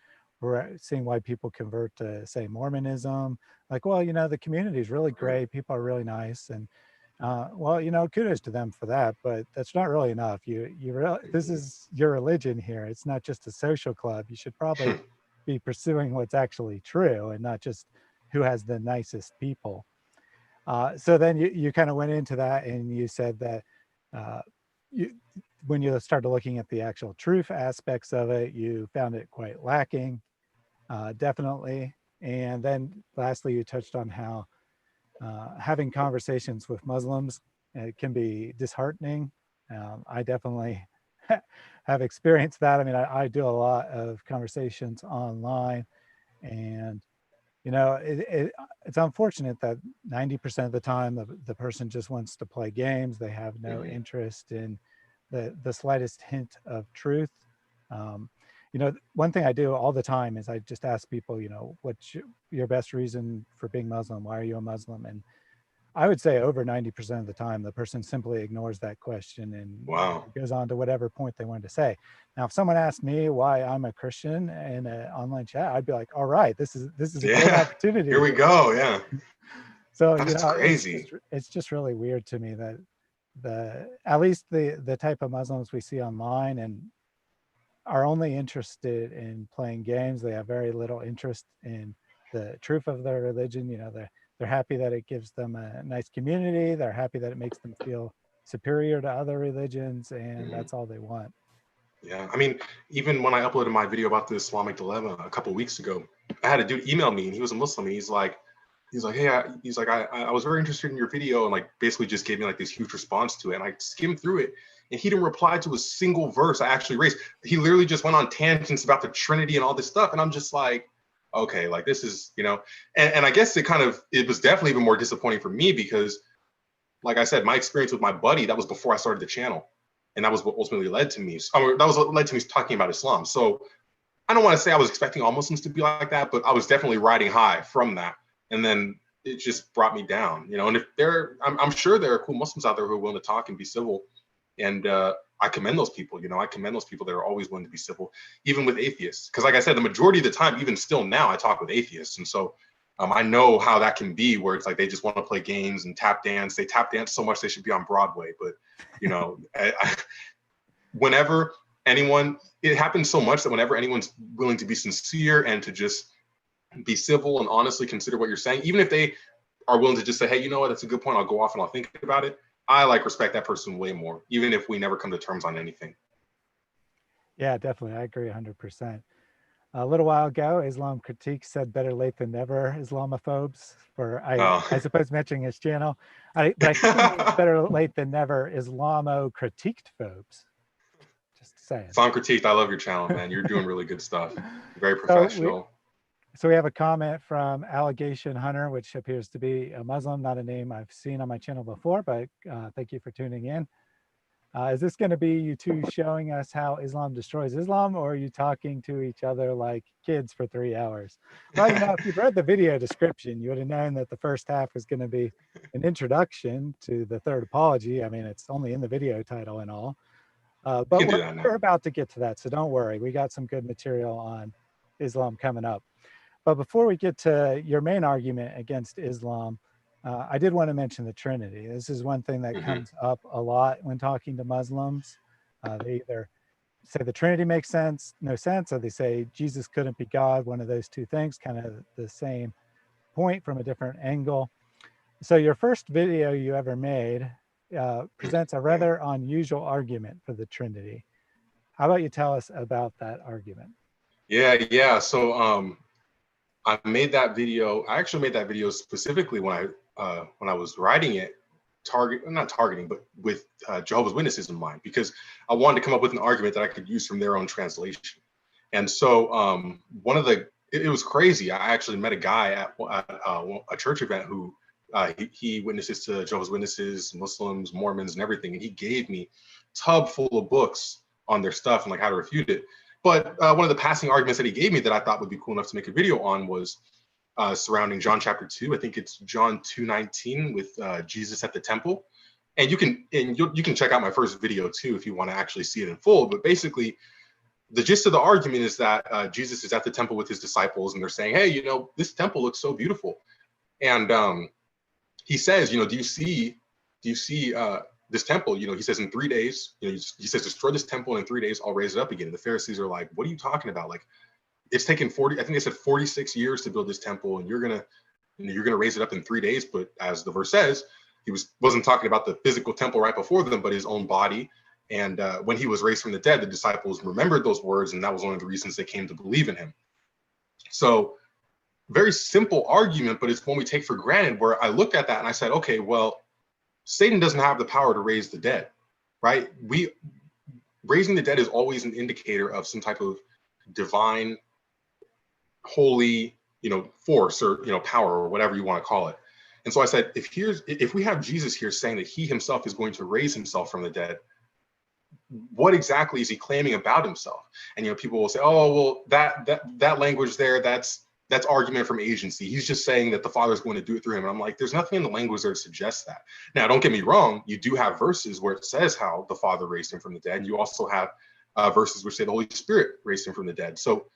we're seeing why people convert to, say, Mormonism. Like, well, the community is really great, people are really nice, and well, kudos to them for that, but that's not really enough. This is your religion here. It's not just a social club. You should probably be pursuing what's actually true and not just who has the nicest people. So then you kind of went into that, and you said that uh, you, when you started looking at the actual truth aspects of it, you found it quite lacking, definitely. And then lastly, you touched on how having conversations with Muslims, it can be disheartening. I definitely have experienced that. I mean, I do a lot of conversations online, and it's unfortunate that 90% of the time the person just wants to play games. They have no interest in the slightest hint of truth. Um, one thing I do all the time is I just ask people, what's your best reason for being Muslim? Why are you a Muslim? And I would say over 90% of the time, the person simply ignores that question and Wow. goes on to whatever point they wanted to say. Now, if someone asked me why I'm a Christian in an online chat, I'd be like, all right, this is a great Yeah. Here opportunity. we go. Yeah. So, That's crazy. it's just really weird to me that at least the type of Muslims we see online and are only interested in playing games. They have very little interest in the truth of their religion. They're happy that it gives them a nice community. They're happy that it makes them feel superior to other religions, and that's all they want. Yeah, I mean, even when I uploaded my video about the Islamic dilemma a couple of weeks ago, I had a dude email me, and he was a Muslim, and he's like, hey, I was very interested in your video, and like basically just gave me like this huge response to it, and I skimmed through it, and he didn't reply to a single verse I actually raised. He literally just went on tangents about the Trinity and all this stuff, and I'm just like, okay, like this is, and I guess it was definitely even more disappointing for me because, like I said, my experience with my buddy, that was before I started the channel. And that was what ultimately led to me. That was what led to me talking about Islam. So I don't want to say I was expecting all Muslims to be like that, but I was definitely riding high from that. And then it just brought me down, and if I'm sure there are cool Muslims out there who are willing to talk and be civil. And I commend those people, I commend those people that are always willing to be civil, even with atheists. Because like I said, the majority of the time, even still now, I talk with atheists. And so I know how that can be, where it's like they just want to play games and tap dance. They tap dance so much they should be on Broadway. But, whenever it happens so much that whenever anyone's willing to be sincere and to just be civil and honestly consider what you're saying, even if they are willing to just say, hey, you know what, that's a good point, I'll go off and I'll think about it, I respect that person way more, even if we never come to terms on anything. Yeah, definitely. I agree 100%. A little while ago, Islam Critique said better late than never, Islamophobes, for I suppose mentioning his channel. But I think he means better late than never, Islamo-critiqued phobes. Just saying. Islam Critique, I love your channel, man. You're doing really good stuff. Very professional. So we have a comment from Allegation Hunter, which appears to be a Muslim, not a name I've seen on my channel before, but thank you for tuning in. Is this going to be you two showing us how Islam destroys Islam, or are you talking to each other like kids for 3 hours? Well, if you've read the video description, you would have known that the first half was going to be an introduction to the third apology. I mean, it's only in the video title and all. But we're about to get to that, so don't worry. We got some good material on Islam coming up. But before we get to your main argument against Islam, I did want to mention the Trinity. This is one thing that comes up a lot when talking to Muslims. They either say the Trinity makes no sense, or they say Jesus couldn't be God, one of those two things, kind of the same point from a different angle. So your first video you ever made presents a rather unusual argument for the Trinity. How about you tell us about that argument? Yeah. So I made that video. I actually made that video specifically when I was writing it, not targeting, but with Jehovah's Witnesses in mind, because I wanted to come up with an argument that I could use from their own translation. And so it was crazy. I actually met a guy at a church event who he witnesses to Jehovah's Witnesses, Muslims, Mormons, and everything. And he gave me a tub full of books on their stuff and like how to refute it. But one of the passing arguments that he gave me that I thought would be cool enough to make a video on was surrounding John chapter 2. I think it's John 2:19 with Jesus at the temple. And you can check out my first video too if you want to actually see it in full. But basically, the gist of the argument is that Jesus is at the temple with his disciples, and they're saying, "Hey, this temple looks so beautiful." And he says, do you see this temple? He says in 3 days, he says, destroy this temple, and in 3 days I'll raise it up again. And the Pharisees are like, what are you talking about? Like, it's taken 40, I think they said 46 years to build this temple, and you're gonna raise it up in 3 days. But as the verse says, he wasn't talking about the physical temple right before them, but his own body. And when he was raised from the dead, the disciples remembered those words, and that was one of the reasons they came to believe in him. So, very simple argument, but it's one we take for granted, where I looked at that and I said, okay, well, Satan doesn't have the power to raise the dead, right? Raising the dead is always an indicator of some type of divine, holy, force, or power, or whatever you want to call it. And so I said, if we have Jesus here saying that he himself is going to raise himself from the dead, what exactly is he claiming about himself? And people will say, oh, well, that language there, that's argument from agency. He's just saying that the Father is going to do it through him. And I'm like, there's nothing in the language there to suggest that. Now, don't get me wrong. You do have verses where it says how the Father raised him from the dead. You also have verses which say the Holy Spirit raised him from the dead. So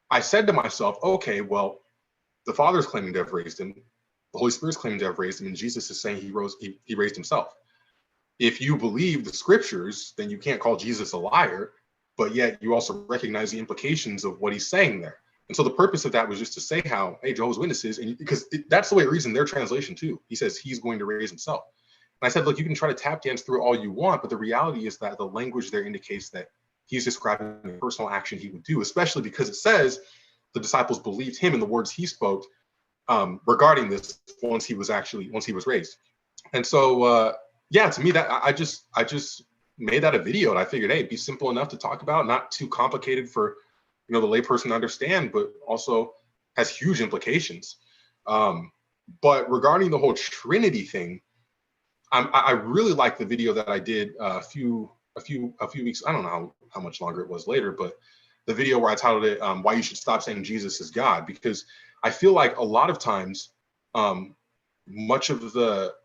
I said to myself, okay, well, the Father is claiming to have raised him. The Holy Spirit is claiming to have raised him. And Jesus is saying he raised himself. If you believe the scriptures, then you can't call Jesus a liar, but yet you also recognize the implications of what he's saying there. And so the purpose of that was just to say how, hey, Jehovah's Witnesses, and because that's the way it reads in their translation too. He says he's going to raise himself. And I said, look, you can try to tap dance through all you want, but the reality is that the language there indicates that he's describing a personal action he would do, especially because it says the disciples believed him in the words he spoke regarding this once he was raised. And so, yeah, to me, that I just made that a video, and I figured, hey, it'd be simple enough to talk about, not too complicated for the layperson to understand, but also has huge implications. But regarding the whole Trinity thing, I really like the video that I did a few weeks. I don't know how much longer it was later, but the video where I titled it "Why You Should Stop Saying Jesus is God," because I feel like a lot of times, much of the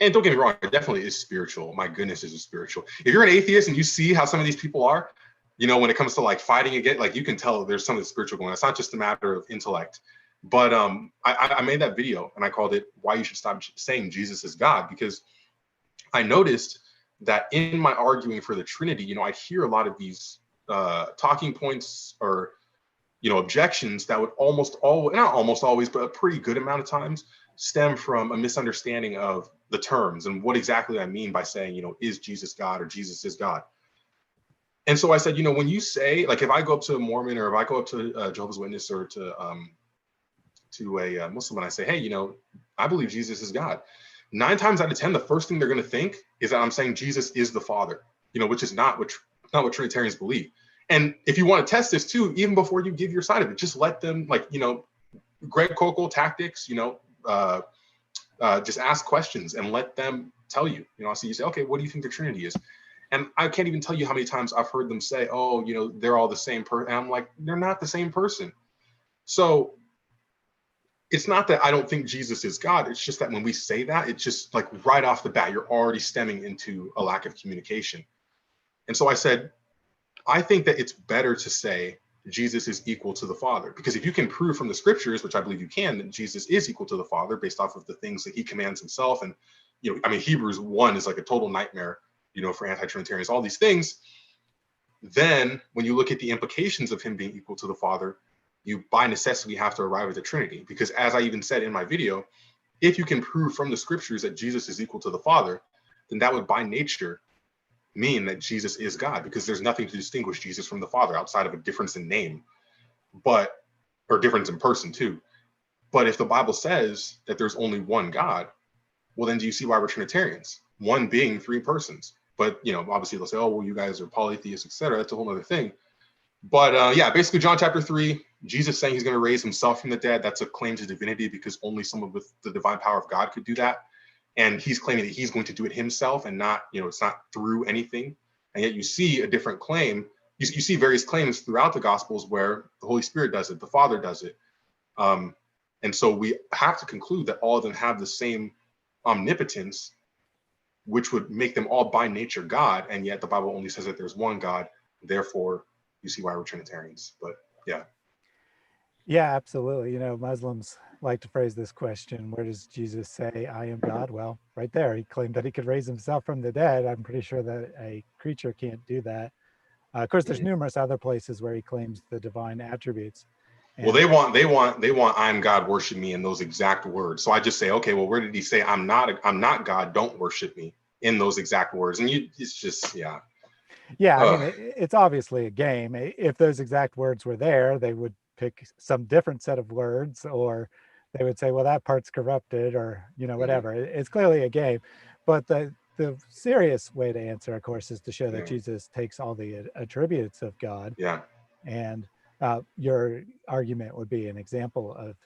and don't get me wrong, it definitely is spiritual. My goodness, is it spiritual. If you're an atheist and you see how some of these people are, when it comes to like fighting again, like you can tell there's something spiritual going on. It's not just a matter of intellect. But I made that video and I called it "Why You Should Stop Saying Jesus is God," because I noticed that in my arguing for the Trinity, I'd hear a lot of these talking points or objections that would not almost always, but a pretty good amount of times stem from a misunderstanding of the terms and what exactly I mean by saying, is Jesus God or Jesus is God. And so I said, when you say, like, if I go up to a Mormon or if I go up to a Jehovah's Witness or to a Muslim and I say, hey, I believe Jesus is God, 9 times out of 10, the first thing they're going to think is that I'm saying Jesus is the Father, which is not what Trinitarians believe. And if you want to test this too, even before you give your side of it, just let them, like, Greg Koukl tactics, just ask questions and let them tell you. So you say, okay, what do you think the Trinity is? And I can't even tell you how many times I've heard them say, oh, they're all the same person. And I'm like, they're not the same person. So it's not that I don't think Jesus is God. It's just that when we say that, it's just like right off the bat, you're already stemming into a lack of communication. And so I said, I think that it's better to say Jesus is equal to the Father, because if you can prove from the scriptures, which I believe you can, that Jesus is equal to the Father based off of the things that he commands himself. And, Hebrews 1 is like a total nightmare, for anti-Trinitarians, all these things. Then when you look at the implications of him being equal to the Father, you by necessity have to arrive at the Trinity, because as I even said in my video, if you can prove from the scriptures that Jesus is equal to the Father, then that would by nature mean that Jesus is God, because there's nothing to distinguish Jesus from the Father outside of a difference in name, or difference in person too. But if the Bible says that there's only one God, well, then do you see why we're Trinitarians? One being 3 persons. But, obviously they'll say, oh, well, you guys are polytheists, etc. That's a whole other thing. But yeah, basically John chapter 3, Jesus saying he's going to raise himself from the dead. That's a claim to divinity, because only someone with the divine power of God could do that. And he's claiming that he's going to do it himself and not, it's not through anything. And yet you see a different claim. You see various claims throughout the Gospels where the Holy Spirit does it, the Father does it. And so we have to conclude that all of them have the same omnipotence, which would make them all by nature God, and yet the Bible only says that there's one God. Therefore, you see why we're Trinitarians. But yeah. Yeah, absolutely. Muslims like to phrase this question, where does Jesus say, I am God? Well, right there. He claimed that he could raise himself from the dead. I'm pretty sure that a creature can't do that. Of course, there's Mhm. numerous other places where he claims the divine attributes. Well, And they want I'm God, worship me in those exact words. So I just say, okay, well, where did he say I'm not God, don't worship me in those exact words? And it's just, yeah. yeah, I mean, Ugh. it's obviously a game. If those exact words were there, they would pick some different set of words, or they would say, well, that part's corrupted, or, Mhm. whatever. It's clearly a game. But the serious way to answer, of course, is to show that Yeah. Jesus takes all the attributes of God. Yeah. And your argument would be an example of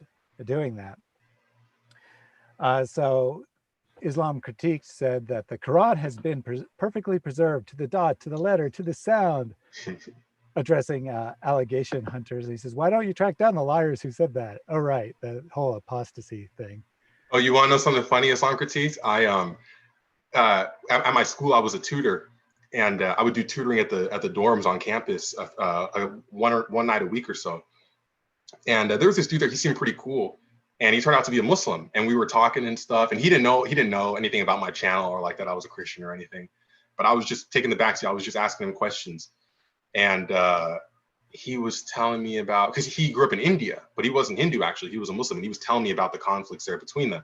doing that. So Islam Critiques said that the Quran has been perfectly preserved to the dot, to the letter, to the sound, addressing allegation hunters. He says, why don't you track down the liars who said that? Oh, right, the whole apostasy thing. Oh, you want to know something funny, Islam critiques? At my school, I was a tutor, and I would do tutoring at the dorms on campus, one night a week or so. And there was this dude there. He seemed pretty cool, and he turned out to be a Muslim. And we were talking and stuff. And he didn't know anything about my channel or like that I was a Christian or anything. But I was just taking the backseat. I was just asking him questions, and he was telling me about, because he grew up in India, but he wasn't Hindu actually. He was a Muslim, and he was telling me about the conflicts there between them.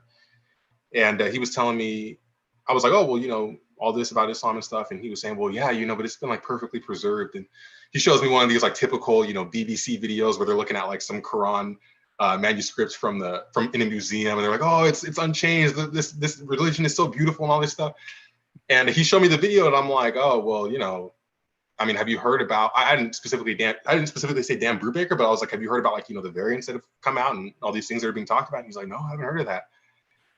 And he was telling me, I was like, oh, well, all this about Islam and stuff. And he was saying, well, yeah, but it's been like perfectly preserved. And he shows me one of these like typical, BBC videos where they're looking at like some Quran manuscripts from in a museum. And they're like, oh, it's unchanged. This religion is so beautiful and all this stuff. And he showed me the video and I'm like, oh, well, I mean, have you heard about, I didn't specifically say Dan Brubaker, but I was like, have you heard about like, the variants that have come out and all these things that are being talked about? And he's like, no, I haven't heard of that.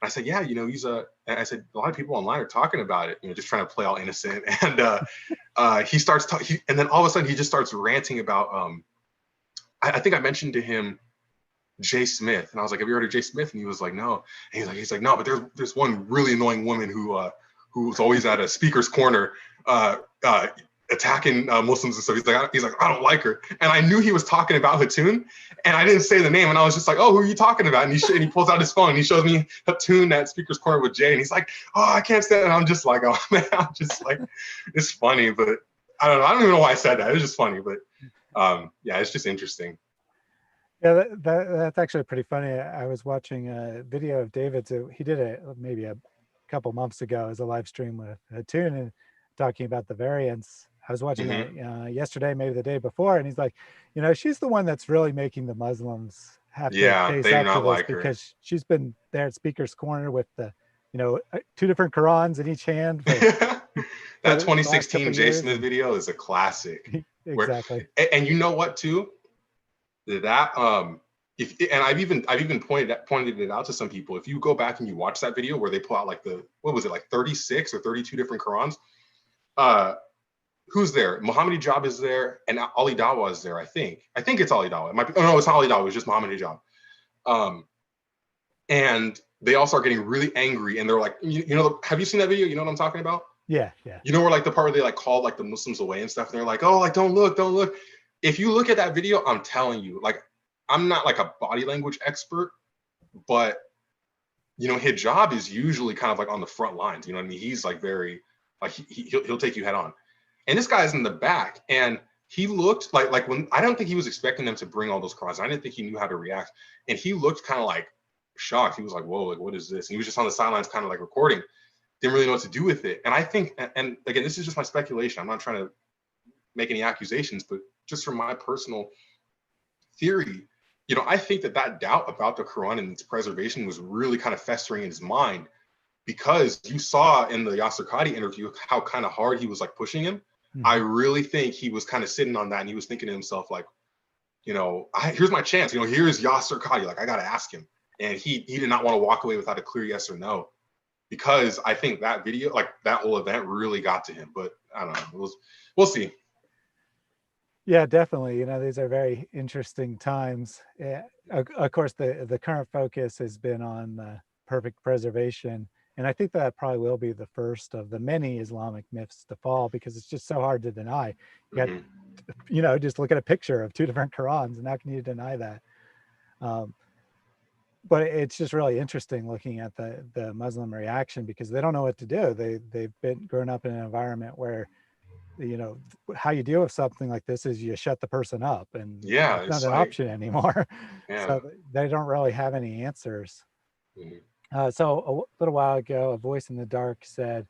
I said, yeah, I said, a lot of people online are talking about it, just trying to play all innocent. And he starts talking, and then all of a sudden he just starts ranting about, I think I mentioned to him Jay Smith. And I was like, have you heard of Jay Smith? And he was like, no. And he's like, no, but there's one really annoying woman who's always at a speaker's corner, attacking Muslims and stuff. He's like, I don't like her. And I knew he was talking about Hatun, and I didn't say the name. And I was just like, oh, who are you talking about? And he pulls out his phone and he shows me Hatun at speaker's corner with Jay. And he's like, oh, I can't stand it. And I'm just like, oh man, I'm just like, it's funny, but I don't know. I don't even know why I said that. It was just funny, but yeah, it's just interesting. Yeah, that's actually pretty funny. I was watching a video of David's. He did it maybe a couple months ago as a live stream with Hatun and talking about the variants. I was watching it yesterday, maybe the day before, and he's like, she's the one that's really making the Muslims have to Yeah, face they do up to not this like her. because she's been there at Speaker's Corner with the, two different Qurans in each hand for That the last 2016 couple of Jay years. Smith video is a classic. Exactly. And you know what too? That and I've even pointed it out to some people. If you go back and you watch that video where they pull out like what was it, like 36 or 32 different Qurans, who's there? Muhammad Hijab is there, and Ali Dawa is there. I think it's Ali Dawa. It might be. Oh no, it's not Ali Dawa. It's just Muhammad Hijab. And they all start getting really angry, and they're like, have you seen that video? You know what I'm talking about? Yeah. Where like the part where they like called like the Muslims away and stuff. And they're like, oh, like don't look. If you look at that video, I'm telling you, like, I'm not like a body language expert, but hijab is usually kind of like on the front lines. You know what I mean? He's like very like he'll take you head on. And this guy's in the back, and he looked like when I don't think he was expecting them to bring all those crowds. I didn't think he knew how to react, and he looked kind of like shocked. He was like, "Whoa, like what is this?" And he was just on the sidelines, kind of like recording. Didn't really know what to do with it. And I think, and again, this is just my speculation. I'm not trying to make any accusations, but just from my personal theory, I think that doubt about the Quran and its preservation was really kind of festering in his mind, because you saw in the Yasser Qadi interview how kind of hard he was like pushing him. Mm-hmm. I really think he was kind of sitting on that, and he was thinking to himself like, here's my chance. Here's Yasser Qadi. Like I got to ask him, and he did not want to walk away without a clear yes or no, because I think that video, like that whole event, really got to him. But I don't know. We'll see. Yeah, definitely. These are very interesting times. Of course, the current focus has been on perfect preservation, And I think that probably will be the first of the many Islamic myths to fall, because it's just so hard to deny. You got, Hmm. just look at a picture of two different Qurans, and how can you deny that? Um, but it's just really interesting looking at the Muslim reaction, because they don't know what to do. They've been grown up in an environment where, how you deal with something like this is you shut the person up, and Yeah, it's not it's an like, option anymore. yeah. So they don't really have any answers. Mhm. So a little while ago, a voice in the dark said,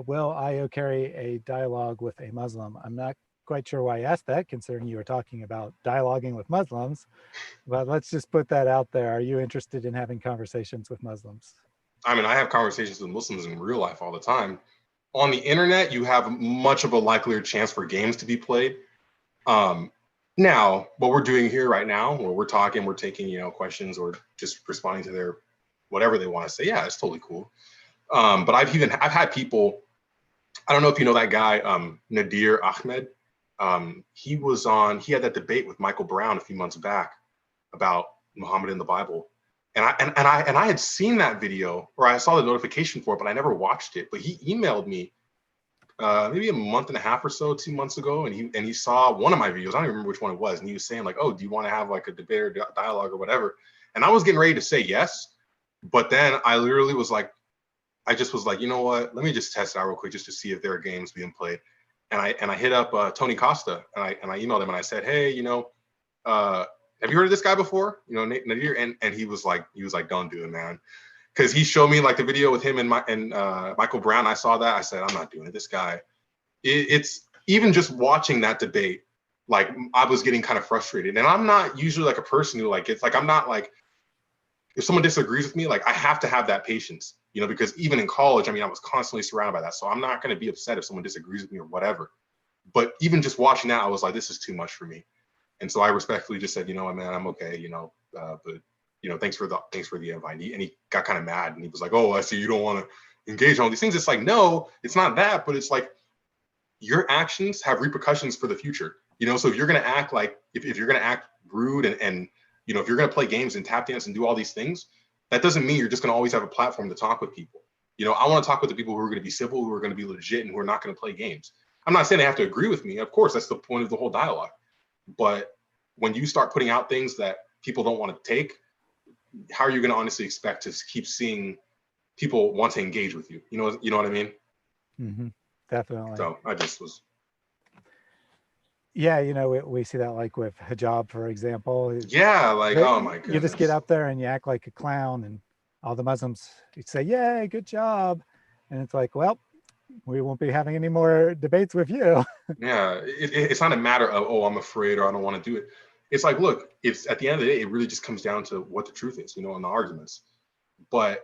will IO carry a dialogue with a Muslim? I'm not quite sure why I asked that, considering you were talking about dialoguing with Muslims, but let's just put that out there. Are you interested in having conversations with Muslims? I mean, I have conversations with Muslims in real life all the time. On the internet, you have much of a likelier chance for games to be played. Um, Now, what we're doing here right now, where we're talking, we're taking, questions or just responding to their whatever they want to say. Yeah, it's totally cool. But I've had people. I don't know if you know that guy, Nadir Ahmed. He had that debate with Michael Brown a few months back about Muhammad in the Bible. And I had seen that video, or I saw the notification for it, but I never watched it. But he emailed me maybe a month and a half or so, 2 months ago, and he saw one of my videos. I don't even remember which one it was, and he was saying like, "Oh, do you want to have like a debate or dialogue or whatever?" And I was getting ready to say yes, but then I literally was like, I just was like, you know what? Let me just test it out real quick just to see if there are games being played. And I hit up Tony Costa, and I emailed him and I said, hey, uh, have you heard of this guy before? Nadir, and he was like, don't do it, man, because he showed me like the video with him and Michael Brown. I saw that. I said, I'm not doing it. This guy. It's even just watching that debate. Like I was getting kind of frustrated, and I'm not usually like a person who like it's like I'm not like if someone disagrees with me, like I have to have that patience, because even in college, I mean, I was constantly surrounded by that. So I'm not going to be upset if someone disagrees with me or whatever. But even just watching that, I was like, this is too much for me. And so I respectfully just said, you know what, man, I'm okay, but thanks for the invite. And he got kind of mad, and he was like, oh, I see you don't want to engage in all these things. It's like, no, it's not that, but it's like your actions have repercussions for the future. So if you're gonna act like if you're gonna act rude and if you're gonna play games and tap dance and do all these things, that doesn't mean you're just gonna always have a platform to talk with people. I want to talk with the people who are gonna be civil, who are gonna be legit, and who are not gonna play games. I'm not saying they have to agree with me. Of course, that's the point of the whole dialogue. But when you start putting out things that people don't want to take, how are you going to honestly expect to keep seeing people want to engage with you? You know what I mean? Mm-hmm. Definitely. So I just was. Yeah, we see that like with hijab, for example. Yeah, like, oh my You just get goodness. up there and you act like a clown, and all the Muslims say, "Yay, good job," and it's like, well, we won't be having any more debates with you. Yeah, it's not a matter of, oh, I'm afraid or I don't want to do it. It's like, look, it's at the end of the day, it really just comes down to what the truth is, in the arguments. But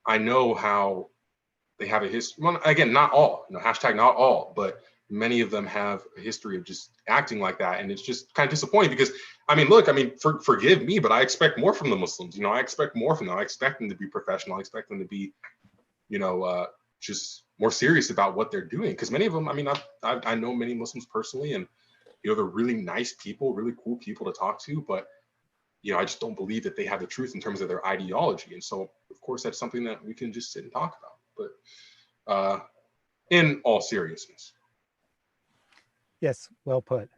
I know how they have a history. Well, again, not all, hashtag not all, but many of them have a history of just acting like that. And it's just kind of disappointing because, forgive me, but I expect more from the Muslims. I expect more from them. I expect them to be professional. I expect them to be, just more serious about what they're doing. Because many of them, I know many Muslims personally, and, they're really nice people, really cool people to talk to. But, I just don't believe that they have the truth in terms of their ideology. And so, of course, that's something that we can just sit and talk about. But in all seriousness. Yes, well put.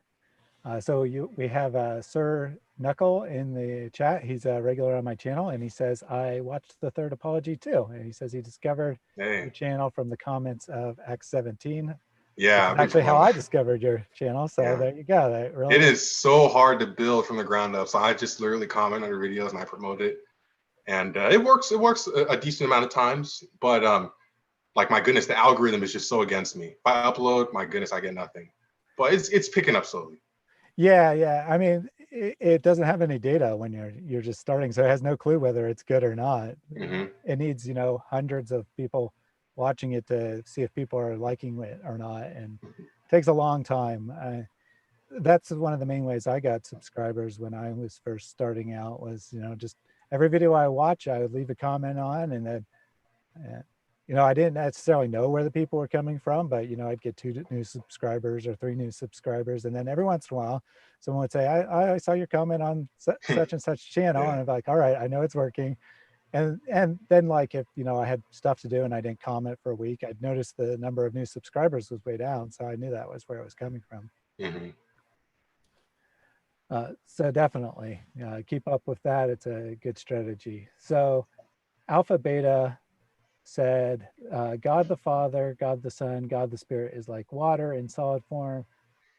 So we have Sir Knuckle in the chat. He's a regular on my channel, and he says, I watched the third apology too. And he says he discovered your Hey, channel from the comments of Acts 17, which yeah, is I've been actually how promoting. I discovered your channel. So Yeah, there you go. That it really, is so hard to build from the ground up. So I just literally comment on your videos and I promote it, and it works. It works a decent amount of times, but like my goodness, the algorithm is just so against me. If I upload, my goodness, I get nothing. But it's picking up slowly. yeah. I mean, it doesn't have any data when you're just starting, so it has no clue whether it's good or not. Hmm. It needs, hundreds of people watching it to see if people are liking it or not, and it takes a long time. That's one of the main ways I got subscribers when I was first starting out, was, just every video I watch, I would leave a comment on, and then, uh, I didn't necessarily know where the people were coming from, but, I'd get 2 new subscribers or 3 new subscribers. And then every once in a while, someone would say, I saw your comment on such and such channel. Yeah. And I'm like, all right, I know it's working. And then like if I had stuff to do and I didn't comment for a week, I'd notice the number of new subscribers was way down, so I knew that was where it was coming from. Hmm. So definitely keep up with that. It's a good strategy. So Alpha Beta said God the Father, God the Son, God the Spirit is like water in solid form,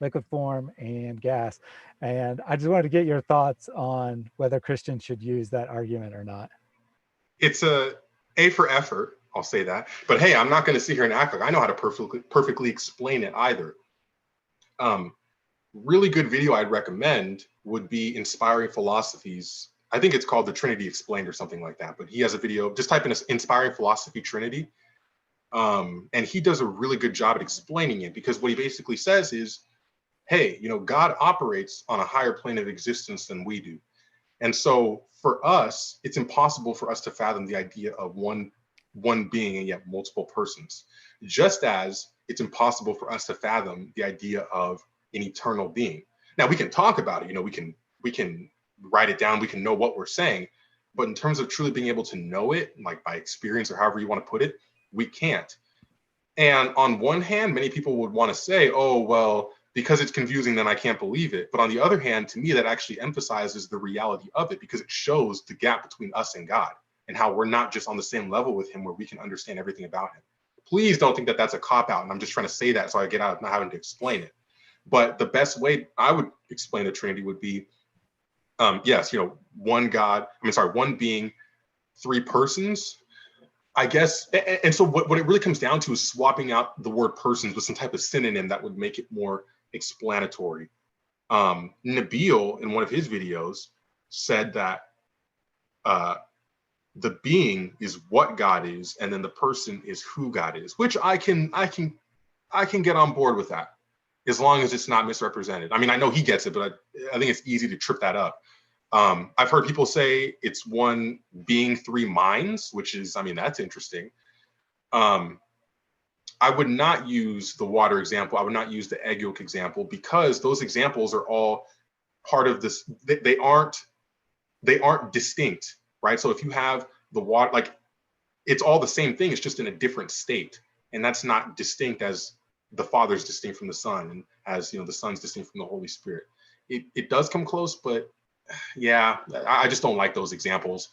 liquid form, and gas. And I just wanted to get your thoughts on whether Christians should use that argument or not. It's a for effort. I'll say that. But hey, I'm not going to sit here and act like I know how to perfectly explain it either. Um, Really good video I'd recommend would be Inspiring Philosophies. I think it's called The Trinity Explained or something like that. But he has a video. Just type in Inspiring Philosophy Trinity, and he does a really good job at explaining it, because what he basically says is, hey, God operates on a higher plane of existence than we do. And so for us, it's impossible for us to fathom the idea of one being and yet multiple persons, just as it's impossible for us to fathom the idea of an eternal being. Now we can talk about it, we can write it down, we can know what we're saying, but in terms of truly being able to know it, like by experience or however you want to put it, we can't. And on one hand, many people would want to say, oh, well, because it's confusing, then I can't believe it. But on the other hand, to me, that actually emphasizes the reality of it, because it shows the gap between us and God and how we're not just on the same level with him where we can understand everything about him. Please don't think that that's a cop out. And I'm just trying to say that so I get out of not having to explain it. But the best way I would explain the Trinity would be, yes, one God, one being, three persons, I guess. And so what it really comes down to is swapping out the word persons with some type of synonym that would make it more explanatory. Nabil, in one of his videos, said that uh, the being is what God is, and then the person is who God is, which I can get on board with that, as long as it's not misrepresented. I mean, I know he gets it, but I think it's easy to trip that up. I've heard people say it's one being, three minds, which is, that's interesting. I would not use the water example. I would not use the egg yolk example, because those examples are all part of this. They aren't distinct, right? So if you have the water, like, it's all the same thing. It's just in a different state, and that's not distinct as the Father's distinct from the Son, and as the Son's distinct from the Holy Spirit. It does come close, but yeah, I just don't like those examples,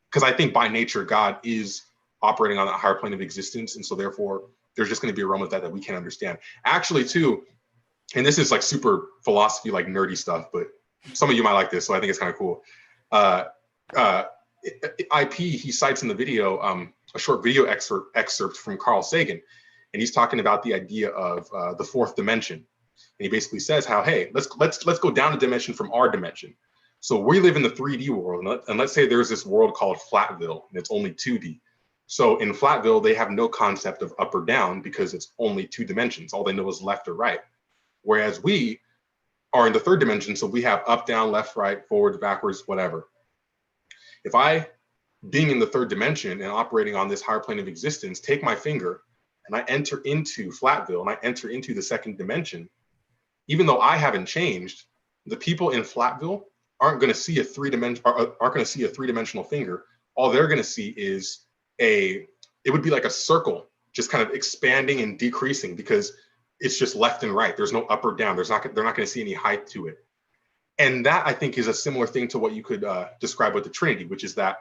because I think by nature God is operating on a higher plane of existence, and so therefore there's just going to be a realm of that we can't understand. Actually, too, and this is like super philosophy, like nerdy stuff, but some of you might like this, so I think it's kind of cool. Uh, uh, IP, he cites in the video a short video excerpt from Carl Sagan, and he's talking about the idea of the fourth dimension. And he basically says how, hey, let's go down a dimension from our dimension. So we live in the 3D world, and let's say there's this world called Flatville, and it's only 2D. So in Flatville, they have no concept of up or down, because it's only two dimensions. All they know is left or right. Whereas we are in the third dimension, so we have up, down, left, right, forwards, backwards, whatever. If I, being in the third dimension and operating on this higher plane of existence, take my finger and I enter into Flatville and I enter into the second dimension, even though I haven't changed, the people in Flatville aren't going to see a three-dimensional finger. All they're going to see is it would be like a circle, just kind of expanding and decreasing, because it's just left and right. There's no up or down. They're not going to see any height to it. And that, I think, is a similar thing to what you could describe with the Trinity, which is that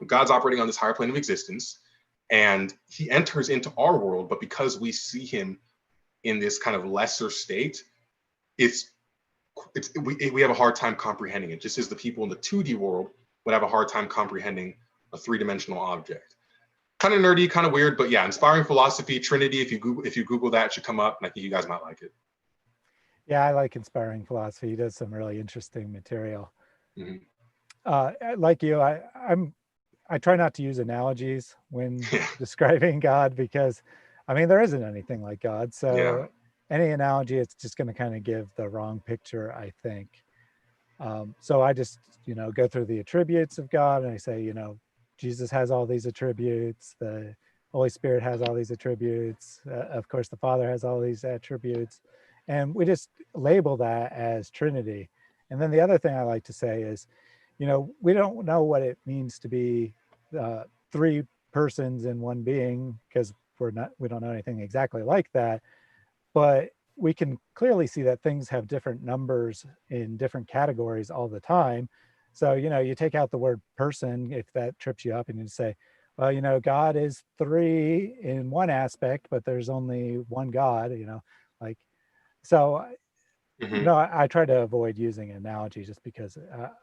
God's operating on this higher plane of existence, and he enters into our world, but because we see him in this kind of lesser state, we have a hard time comprehending it, just as the people in the 2D world would have a hard time comprehending a three-dimensional object. Kind of nerdy, kind of weird, but yeah, Inspiring Philosophy Trinity. If you Google that, it should come up, and I think you guys might like it. Yeah, I like Inspiring Philosophy. He does some really interesting material. Mm-hmm. Like you, I try not to use analogies when Yeah. describing God, because there isn't anything like God. So Yeah. any analogy, it's just going to kind of give the wrong picture, I think. So I just, go through the attributes of God, and I say, Jesus has all these attributes. The Holy Spirit has all these attributes. Of course, the Father has all these attributes. And we just label that as Trinity. And then the other thing I like to say is, we don't know what it means to be three persons in one being, because we don't know anything exactly like that, but we can clearly see that things have different numbers in different categories all the time. So, you take out the word person, if that trips you up, and you say, well, God is three in one aspect, but there's only one God, like, so, Hmm. I try to avoid using an analogy just because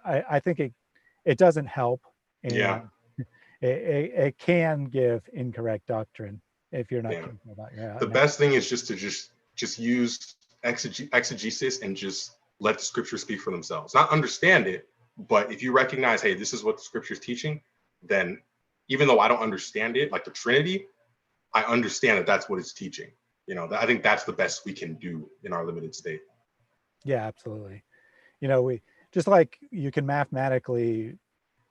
I think it doesn't help, Yeah. and it can give incorrect doctrine if you're not Yeah. careful about your The best thing is just to just use exegesis and just let the scriptures speak for themselves. Not understand it, but if you recognize, hey, this is what the scripture is teaching, then even though I don't understand it, like the Trinity, I understand that that's what it's teaching. I think that's the best we can do in our limited state. Yeah, absolutely. We just like you can mathematically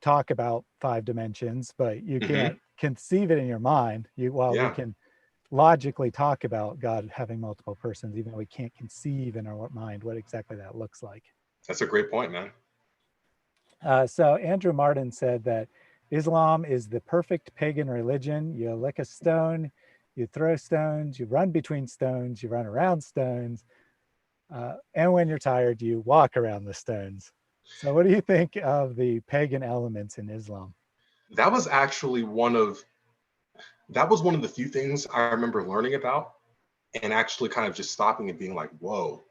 talk about 5 dimensions, but you Hmm. can't conceive it in your mind. While we Yeah, can logically talk about God having multiple persons, even though we can't conceive in our mind what exactly that looks like. that's a great point, man. So Andrew Martin said that Islam is the perfect pagan religion. You lick a stone, you throw stones, you run between stones, you run around stones, and when you're tired, you walk around the stones. So, what do you think of the pagan elements in Islam? That was actually one of the few things I remember learning about and actually kind of just stopping and being like, whoa.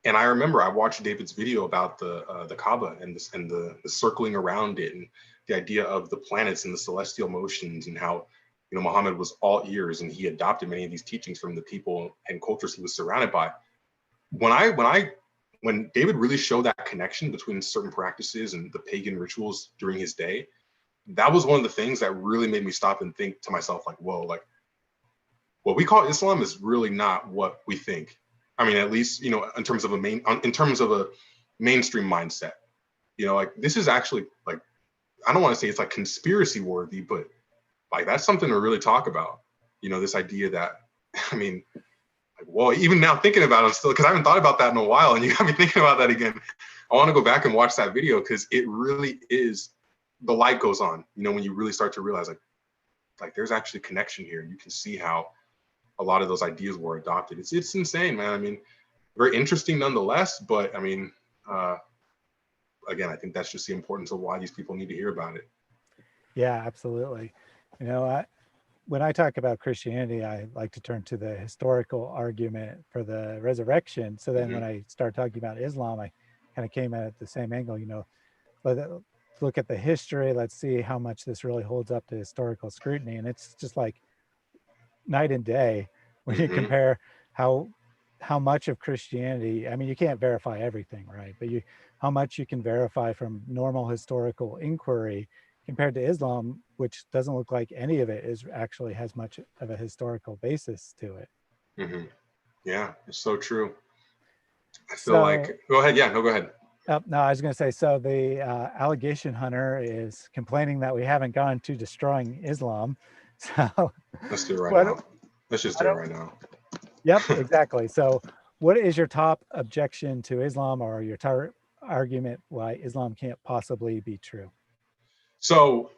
And I remember I watched David's video about the Kaaba and the circling around it, and the idea of the planets and the celestial motions, and how Muhammad was all ears and he adopted many of these teachings from the people and cultures he was surrounded by. When David really showed that connection between certain practices and the pagan rituals during his day, that was one of the things that really made me stop and think to myself, like, whoa, like what we call Islam is really not what we think. I mean, at least, in terms of a mainstream mindset, like this is actually, like, I don't want to say it's like conspiracy worthy, but like that's something to really talk about. This idea that, I mean, like, well, even now thinking about it still, because I haven't thought about that in a while, and you got me thinking about that again. I want to go back and watch that video because it really is, the light goes on, when you really start to realize like there's actually connection here. You can see how a lot of those ideas were adopted. It's insane, man. I mean, very interesting nonetheless, but I mean, uh, again, I think that's just the importance of why these people need to hear about it. Yeah, absolutely. You know, I, when I talk about Christianity, I like to turn to the historical argument for the resurrection. So then when Hmm. I start talking about Islam, I kind of came at it the same angle. Let's look at the history. Let's see how much this really holds up to historical scrutiny. And it's just like night and day when you Hmm. compare how how much of Christianity, I mean, you can't verify everything, right? But how much you can verify from normal historical inquiry compared to Islam, which doesn't look like any of it is actually has much of a historical basis to it. Hmm. Yeah, it's so true. I feel So, like, go ahead. Yeah, no, go ahead. no, I was going to say, so the allegation hunter is complaining that we haven't gone to destroying Islam. So, Let's do it right what, now. Let's just why do it don't right now. Yep, exactly. So, what is your top objection to Islam, or your argument why Islam can't possibly be true? So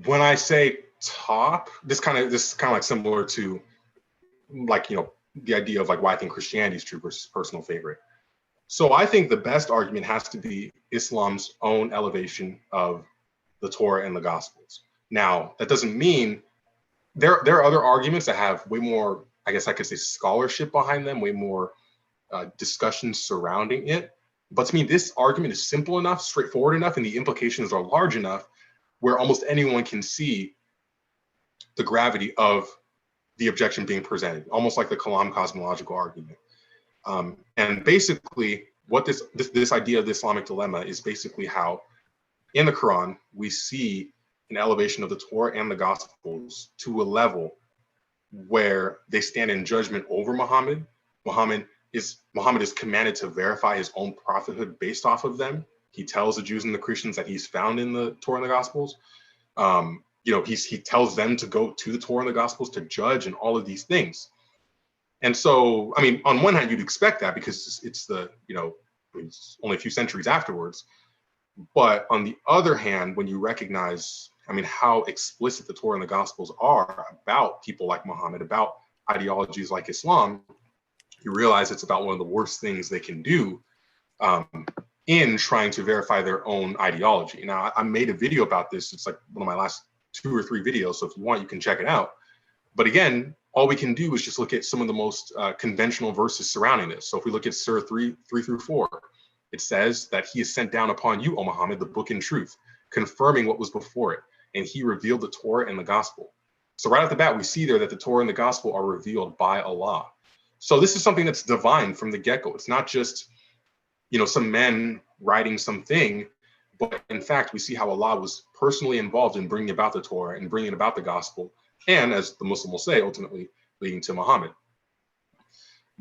when I say top, this kind of like similar to, like, the idea of like why I think Christianity is true versus personal favorite. So I think the best argument has to be Islam's own elevation of the Torah and the Gospels. Now, that doesn't mean there are other arguments that have way more, I guess I could say, scholarship behind them, way more discussions surrounding it. But to me, this argument is simple enough, straightforward enough, and the implications are large enough where almost anyone can see the gravity of the objection being presented, almost like the Kalam cosmological argument. And basically, what this idea of the Islamic dilemma is basically how in the Quran we see an elevation of the Torah and the Gospels to a level where they stand in judgment over Muhammad. Muhammad is commanded to verify his own prophethood based off of them. He tells the Jews and the Christians that he's found in the Torah and the Gospels. He tells them to go to the Torah and the Gospels to judge and all of these things. And so, I mean, on one hand, you'd expect that because it's only a few centuries afterwards. But on the other hand, when you recognize I mean, how explicit the Torah and the Gospels are about people like Muhammad, about ideologies like Islam, you realize it's about one of the worst things they can do in trying to verify their own ideology. Now, I made a video about this. It's like one of my last 2 or 3 videos. So if you want, you can check it out. But again, all we can do is just look at some of the most conventional verses surrounding this. So if we look at Surah 3-4, it says that he has sent down upon you, O Muhammad, the book and truth, confirming what was before it. And he revealed the Torah and the gospel. So right off the bat, we see there that the Torah and the gospel are revealed by Allah. So this is something that's divine from the get-go. It's not just, some men writing something, but in fact, we see how Allah was personally involved in bringing about the Torah and bringing about the gospel, and as the Muslim will say, ultimately leading to Muhammad.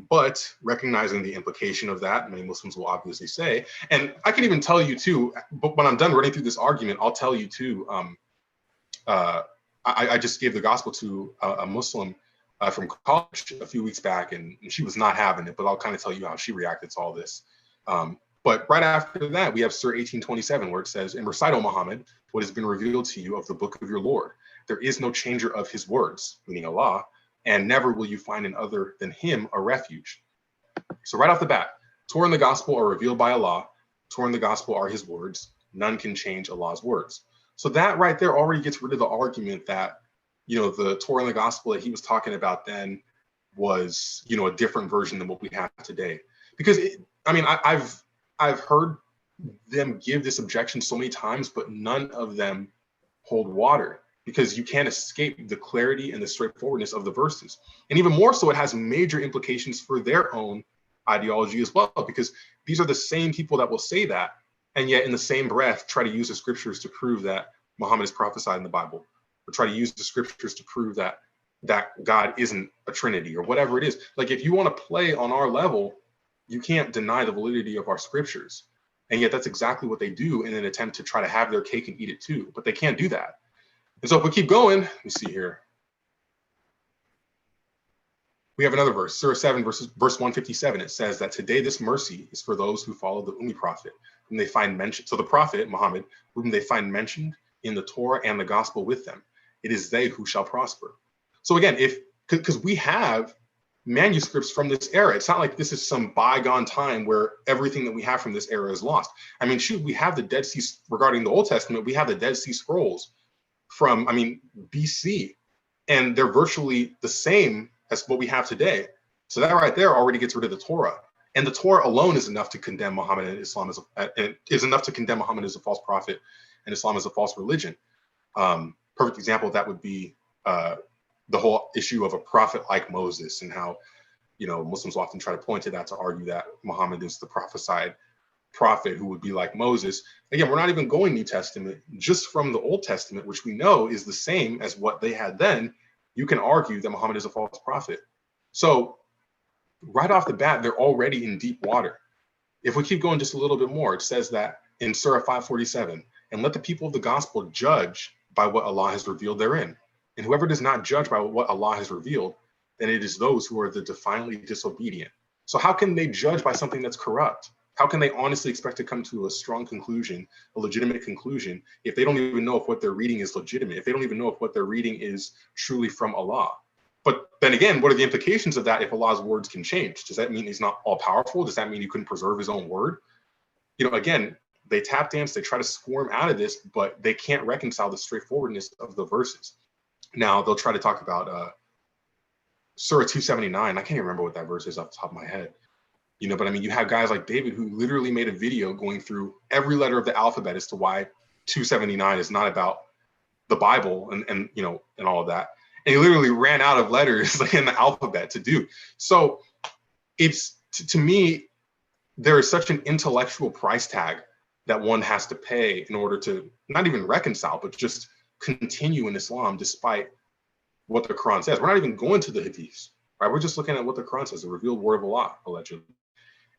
But recognizing the implication of that, many Muslims will obviously say, and I can even tell you too, but when I'm done running through this argument, I'll tell you too, I just gave the gospel to a Muslim from college a few weeks back, and she was not having it, but I'll kind of tell you how she reacted to all this. But right after that, we have Surah 18:27, where it says, "And recite, O Muhammad, what has been revealed to you of the book of your Lord. There is no changer of his words," meaning Allah, "and never will you find in other than him a refuge." So right off the bat, Torah and the gospel are revealed by Allah. Torah and the gospel are his words. None can change Allah's words. So that right there already gets rid of the argument that, the Torah and the gospel that he was talking about then was, a different version than what we have today. Because I've heard them give this objection so many times, but none of them hold water, because you can't escape the clarity and the straightforwardness of the verses. And even more so, it has major implications for their own ideology as well, because these are the same people that will say that, and yet in the same breath try to use the scriptures to prove that Muhammad is prophesied in the Bible, or try to use the scriptures to prove that God isn't a Trinity, or whatever it is. Like, if you want to play on our level, you can't deny the validity of our scriptures. And yet that's exactly what they do in an attempt to try to have their cake and eat it too. But they can't do that. And so if we keep going, let me see here. We have another verse, Surah 7, verse 157. It says that today this mercy is for those who follow the Ummi prophet, whom they find mentioned. So the prophet, Muhammad, whom they find mentioned in the Torah and the gospel with them. It is they who shall prosper. So again, because we have manuscripts from this era. It's not like this is some bygone time where everything that we have from this era is lost. I mean, shoot, we have the Dead Sea, regarding the Old Testament, we have the Dead Sea Scrolls from, BC, and they're virtually the same as what we have today. So that right there already gets rid of the Torah. And the Torah alone is enough to condemn Muhammad and Islam as a false prophet and Islam as a false religion. Perfect example of that would be the whole issue of a prophet like Moses, and how, Muslims often try to point to that to argue that Muhammad is the prophesied prophet who would be like Moses. Again, we're not even going New Testament, just from the Old Testament, which we know is the same as what they had then. You can argue that Muhammad is a false prophet. So right off the bat, they're already in deep water. If we keep going just a little bit more, it says that in Surah 5:47, "And let the people of the gospel judge by what Allah has revealed therein. And whoever does not judge by what Allah has revealed, then it is those who are the defiantly disobedient." So how can they judge by something that's corrupt? How can they honestly expect to come to a strong conclusion, a legitimate conclusion, if they don't even know if what they're reading is legitimate, if they don't even know if what they're reading is truly from Allah? But then again, what are the implications of that if Allah's words can change? Does that mean he's not all powerful? Does that mean he couldn't preserve his own word? Again, they tap dance, they try to squirm out of this, but they can't reconcile the straightforwardness of the verses. Now they'll try to talk about Surah 279. I can't even remember what that verse is off the top of my head. But you have guys like David who literally made a video going through every letter of the alphabet as to why 279 is not about the Bible and all of that. And he literally ran out of letters in the alphabet to do. So it's, to me, there is such an intellectual price tag that one has to pay in order to not even reconcile, but just continue in Islam despite what the Quran says. We're not even going to the Hadiths, right? We're just looking at what the Quran says, the revealed word of Allah, allegedly.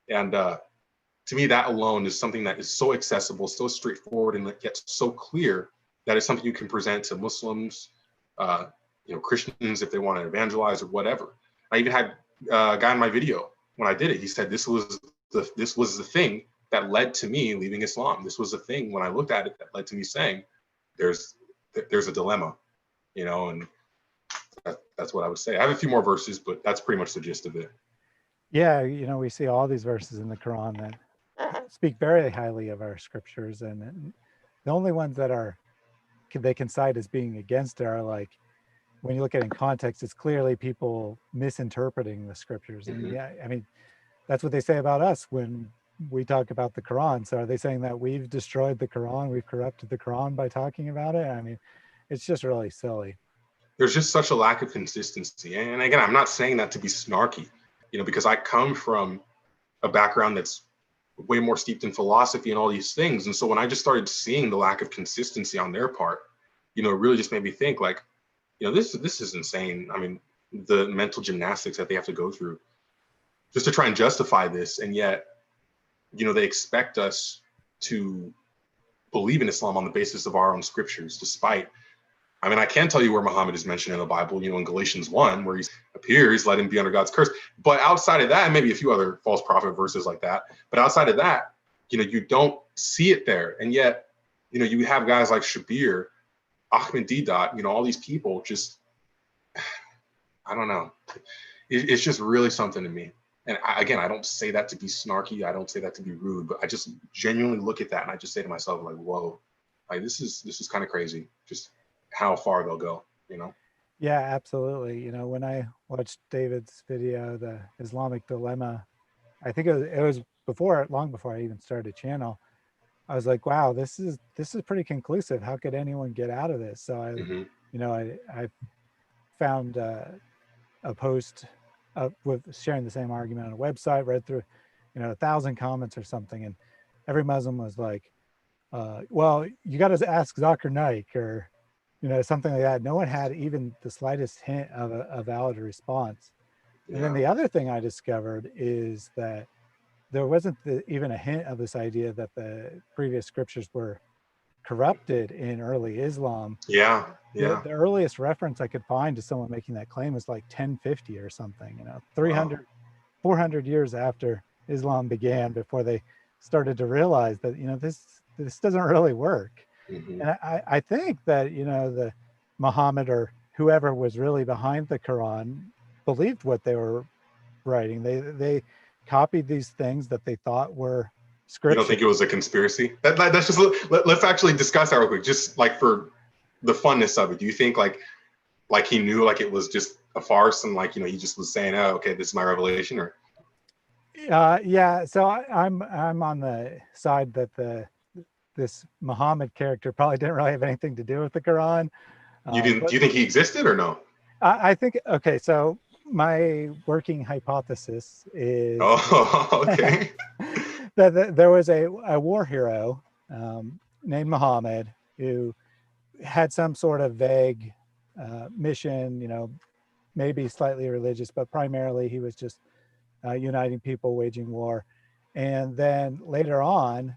And to me, that alone is something that is so accessible, so straightforward, and that gets so clear that it's something you can present to Muslims, Christians, if they want to evangelize or whatever. I even had a guy in my video when I did it. He said this was the thing that led to me leaving Islam. This was the thing when I looked at it that led to me saying there's there's a dilemma, and that's what I would say. I have a few more verses, but that's pretty much the gist of it. Yeah, we see all these verses in the Quran that speak very highly of our scriptures, and the only ones that they can cite as being against it are like, when you look at it in context, it's clearly people misinterpreting the scriptures. And yeah, I mean, that's what they say about us when we talk about the Quran. So are they saying that we've destroyed the Quran, we've corrupted the Quran by talking about it? I mean, it's just really silly. There's just such a lack of consistency. And again, I'm not saying that to be snarky, because I come from a background that's way more steeped in philosophy and all these things. And so when I just started seeing the lack of consistency on their part, it really just made me think like, this is insane. I mean, the mental gymnastics that they have to go through just to try and justify this. And yet, they expect us to believe in Islam on the basis of our own scriptures, despite, I mean, I can tell you where Muhammad is mentioned in the Bible, in Galatians 1, where he appears, let him be under God's curse. But outside of that, and maybe a few other false prophet verses like that, but outside of that, you don't see it there. And yet, you have guys like Shabir, Ahmed Deedat, all these people just, I don't know. It's just really something to me. And again, I don't say that to be snarky. I don't say that to be rude, but I just genuinely look at that and I just say to myself, like, whoa, like this is kind of crazy. Just how far they'll go, Yeah, absolutely. When I watched David's video, the Islamic Dilemma, I think it was long before I even started a channel. I was like, wow, this is pretty conclusive. How could anyone get out of this? So I found a post with sharing the same argument on a website, read through 1,000 comments or something, and every Muslim was like, well, you got to ask Zakir Naik or something like that. No one had even the slightest hint of a valid response. Yeah. And then the other thing I discovered is that there wasn't even a hint of this idea that the previous scriptures were corrupted in early Islam. Yeah. The earliest reference I could find to someone making that claim was like 1050 or something, 300, 400 years after Islam began, before they started to realize that, this doesn't really work. And I think that, the Muhammad or whoever was really behind the Quran believed what they were writing. They copied these things that they thought were scripture. You don't think it was a conspiracy? That's just, let's actually discuss that real quick, just like for the funness of it. Do you think like he knew like it was just a farce and like, he just was saying, oh, okay, this is my revelation? Or yeah, so I'm on the side that this Muhammad character probably didn't really have anything to do with the Quran. Do you think he existed or no? I think, okay, so my working hypothesis is okay. that there was a war hero named Muhammad who had some sort of vague mission, maybe slightly religious, but primarily he was just uniting people, waging war. And then later on,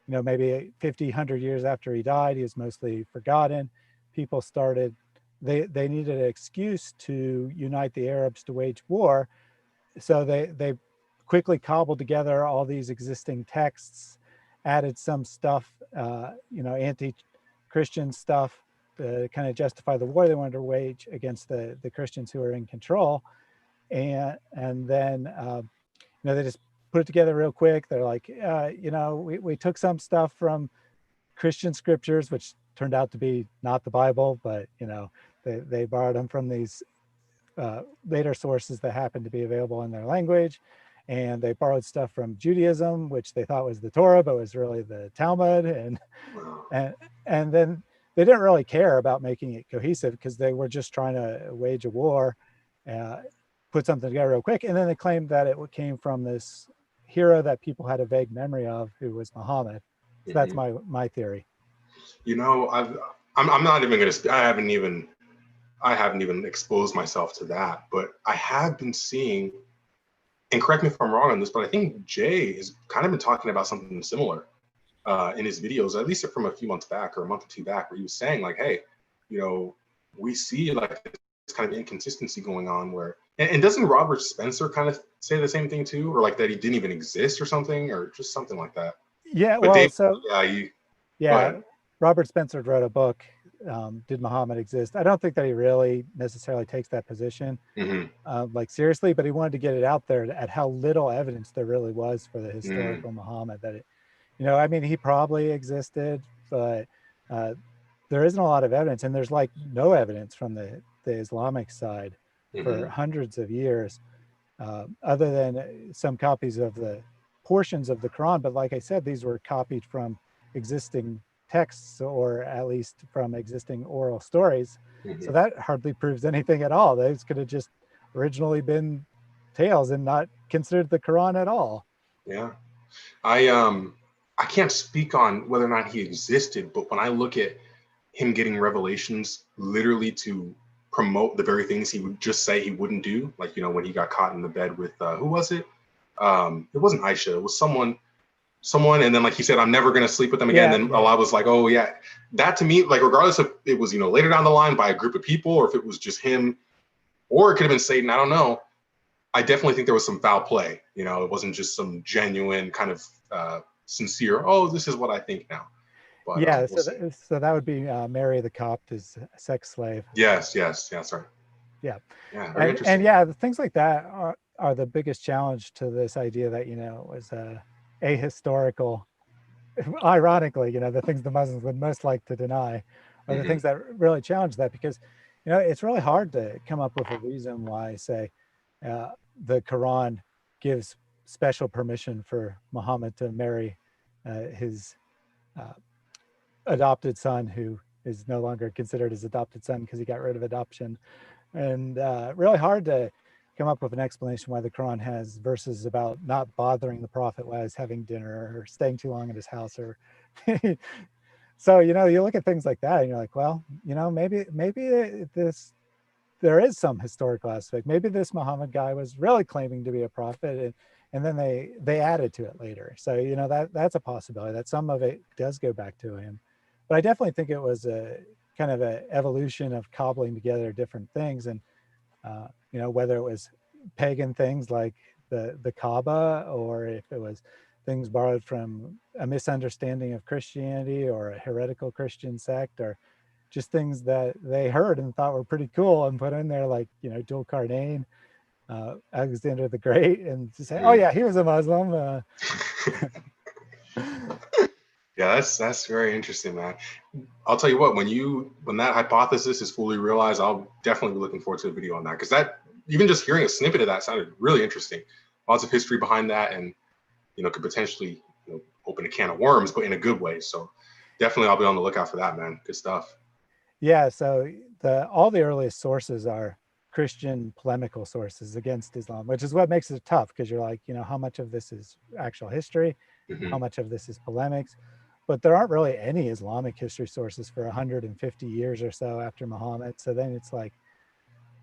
maybe 50, 100 years after he died, he was mostly forgotten. People started, they needed an excuse to unite the Arabs to wage war. So they quickly cobbled together all these existing texts, added some stuff, anti-Christian stuff to kind of justify the war they wanted to wage against the Christians who were in control. And then, they just put it together real quick. They're like, we took some stuff from Christian scriptures, which turned out to be not the Bible, but, they borrowed them from these later sources that happened to be available in their language. And they borrowed stuff from Judaism, which they thought was the Torah, but was really the Talmud. And then they didn't really care about making it cohesive because they were just trying to wage a war, put something together real quick. And then they claimed that it came from this hero that people had a vague memory of, who was Muhammad. So that's my theory. I'm not even gonna. I haven't even exposed myself to that, but I have been seeing, and correct me if I'm wrong on this, but I think Jay has kind of been talking about something similar in his videos, at least from a few months back or a month or two back, where he was saying like, hey, we see like this kind of inconsistency going on where, and doesn't Robert Spencer kind of say the same thing too, or like that he didn't even exist or something, or just something like that? Yeah, but well, Dave, so yeah, Robert Spencer wrote a book, Did Muhammad Exist? I don't think that he really necessarily takes that position Mm-hmm. like seriously, but he wanted to get it out there at how little evidence there really was for the Mm, historical Muhammad. That it, I mean, he probably existed, but uh, there isn't a lot of evidence, and there's like no evidence from the Islamic side mm-hmm. for hundreds of years, other than some copies of the portions of the Quran. But like I said, these were copied from existing texts, or at least from existing oral stories. So Mm-hmm. that hardly proves anything at all. Those could have just originally been tales and not considered the Quran at all. Yeah. I I can't speak on whether or not he existed, but when I look at him getting revelations literally to promote the very things he would just say he wouldn't do, like when he got caught in the bed with who was it? It wasn't Aisha, it was someone, and then like he said, I'm never gonna sleep with them again. Yeah, Then yeah, Allah was like, oh yeah, that to me, like regardless if it was later down the line by a group of people or if it was just him, or it could have been Satan, I don't know. I definitely think there was some foul play. It wasn't just some genuine kind of sincere. Oh, this is what I think now. But yeah. we'll So see. so that would be Mary the Copt, his sex slave. Yes, yes, yeah, sorry. Yeah, Yeah, very and interesting. yeah, the things like that are the biggest challenge to this idea that was ahistorical. Ironically, the things the Muslims would most like to deny are the Hmm. things that really challenge that, because it's really hard to come up with a reason why, say, uh, the Quran gives special permission for Muhammad to marry his uh, adopted son, who is no longer considered his adopted son because he got rid of adoption. And really hard to come up with an explanation why the Quran has verses about not bothering the prophet while he's having dinner or staying too long at his house. Or so you look at things like that and you're like, well, maybe this there is some historical aspect. Maybe this Muhammad guy was really claiming to be a prophet, and then they added to it later. So that's a possibility that some of it does go back to him. But I definitely think it was a kind of an evolution of cobbling together different things. And whether it was pagan things like the Kaaba, or if it was things borrowed from a misunderstanding of Christianity or a heretical Christian sect, or just things that they heard and thought were pretty cool and put in there, like Dul Carnain, Alexander the Great, and just say, oh Hmm. yeah, he was a Muslim. Yeah, that's very interesting, man. I'll tell you what, when that hypothesis is fully realized, I'll definitely be looking forward to a video on that, because that even just hearing a snippet of that sounded really interesting. Lots of history behind that, and could potentially open a can of worms, but in a good way. So definitely, I'll be on the lookout for that, man. Good stuff. Yeah, so all the earliest sources are Christian polemical sources against Islam, which is what makes it tough, because you're like, how much of this is actual history, Hmm. how much of this is polemics. But there aren't really any Islamic history sources for 150 years or so after Muhammad. So then it's like,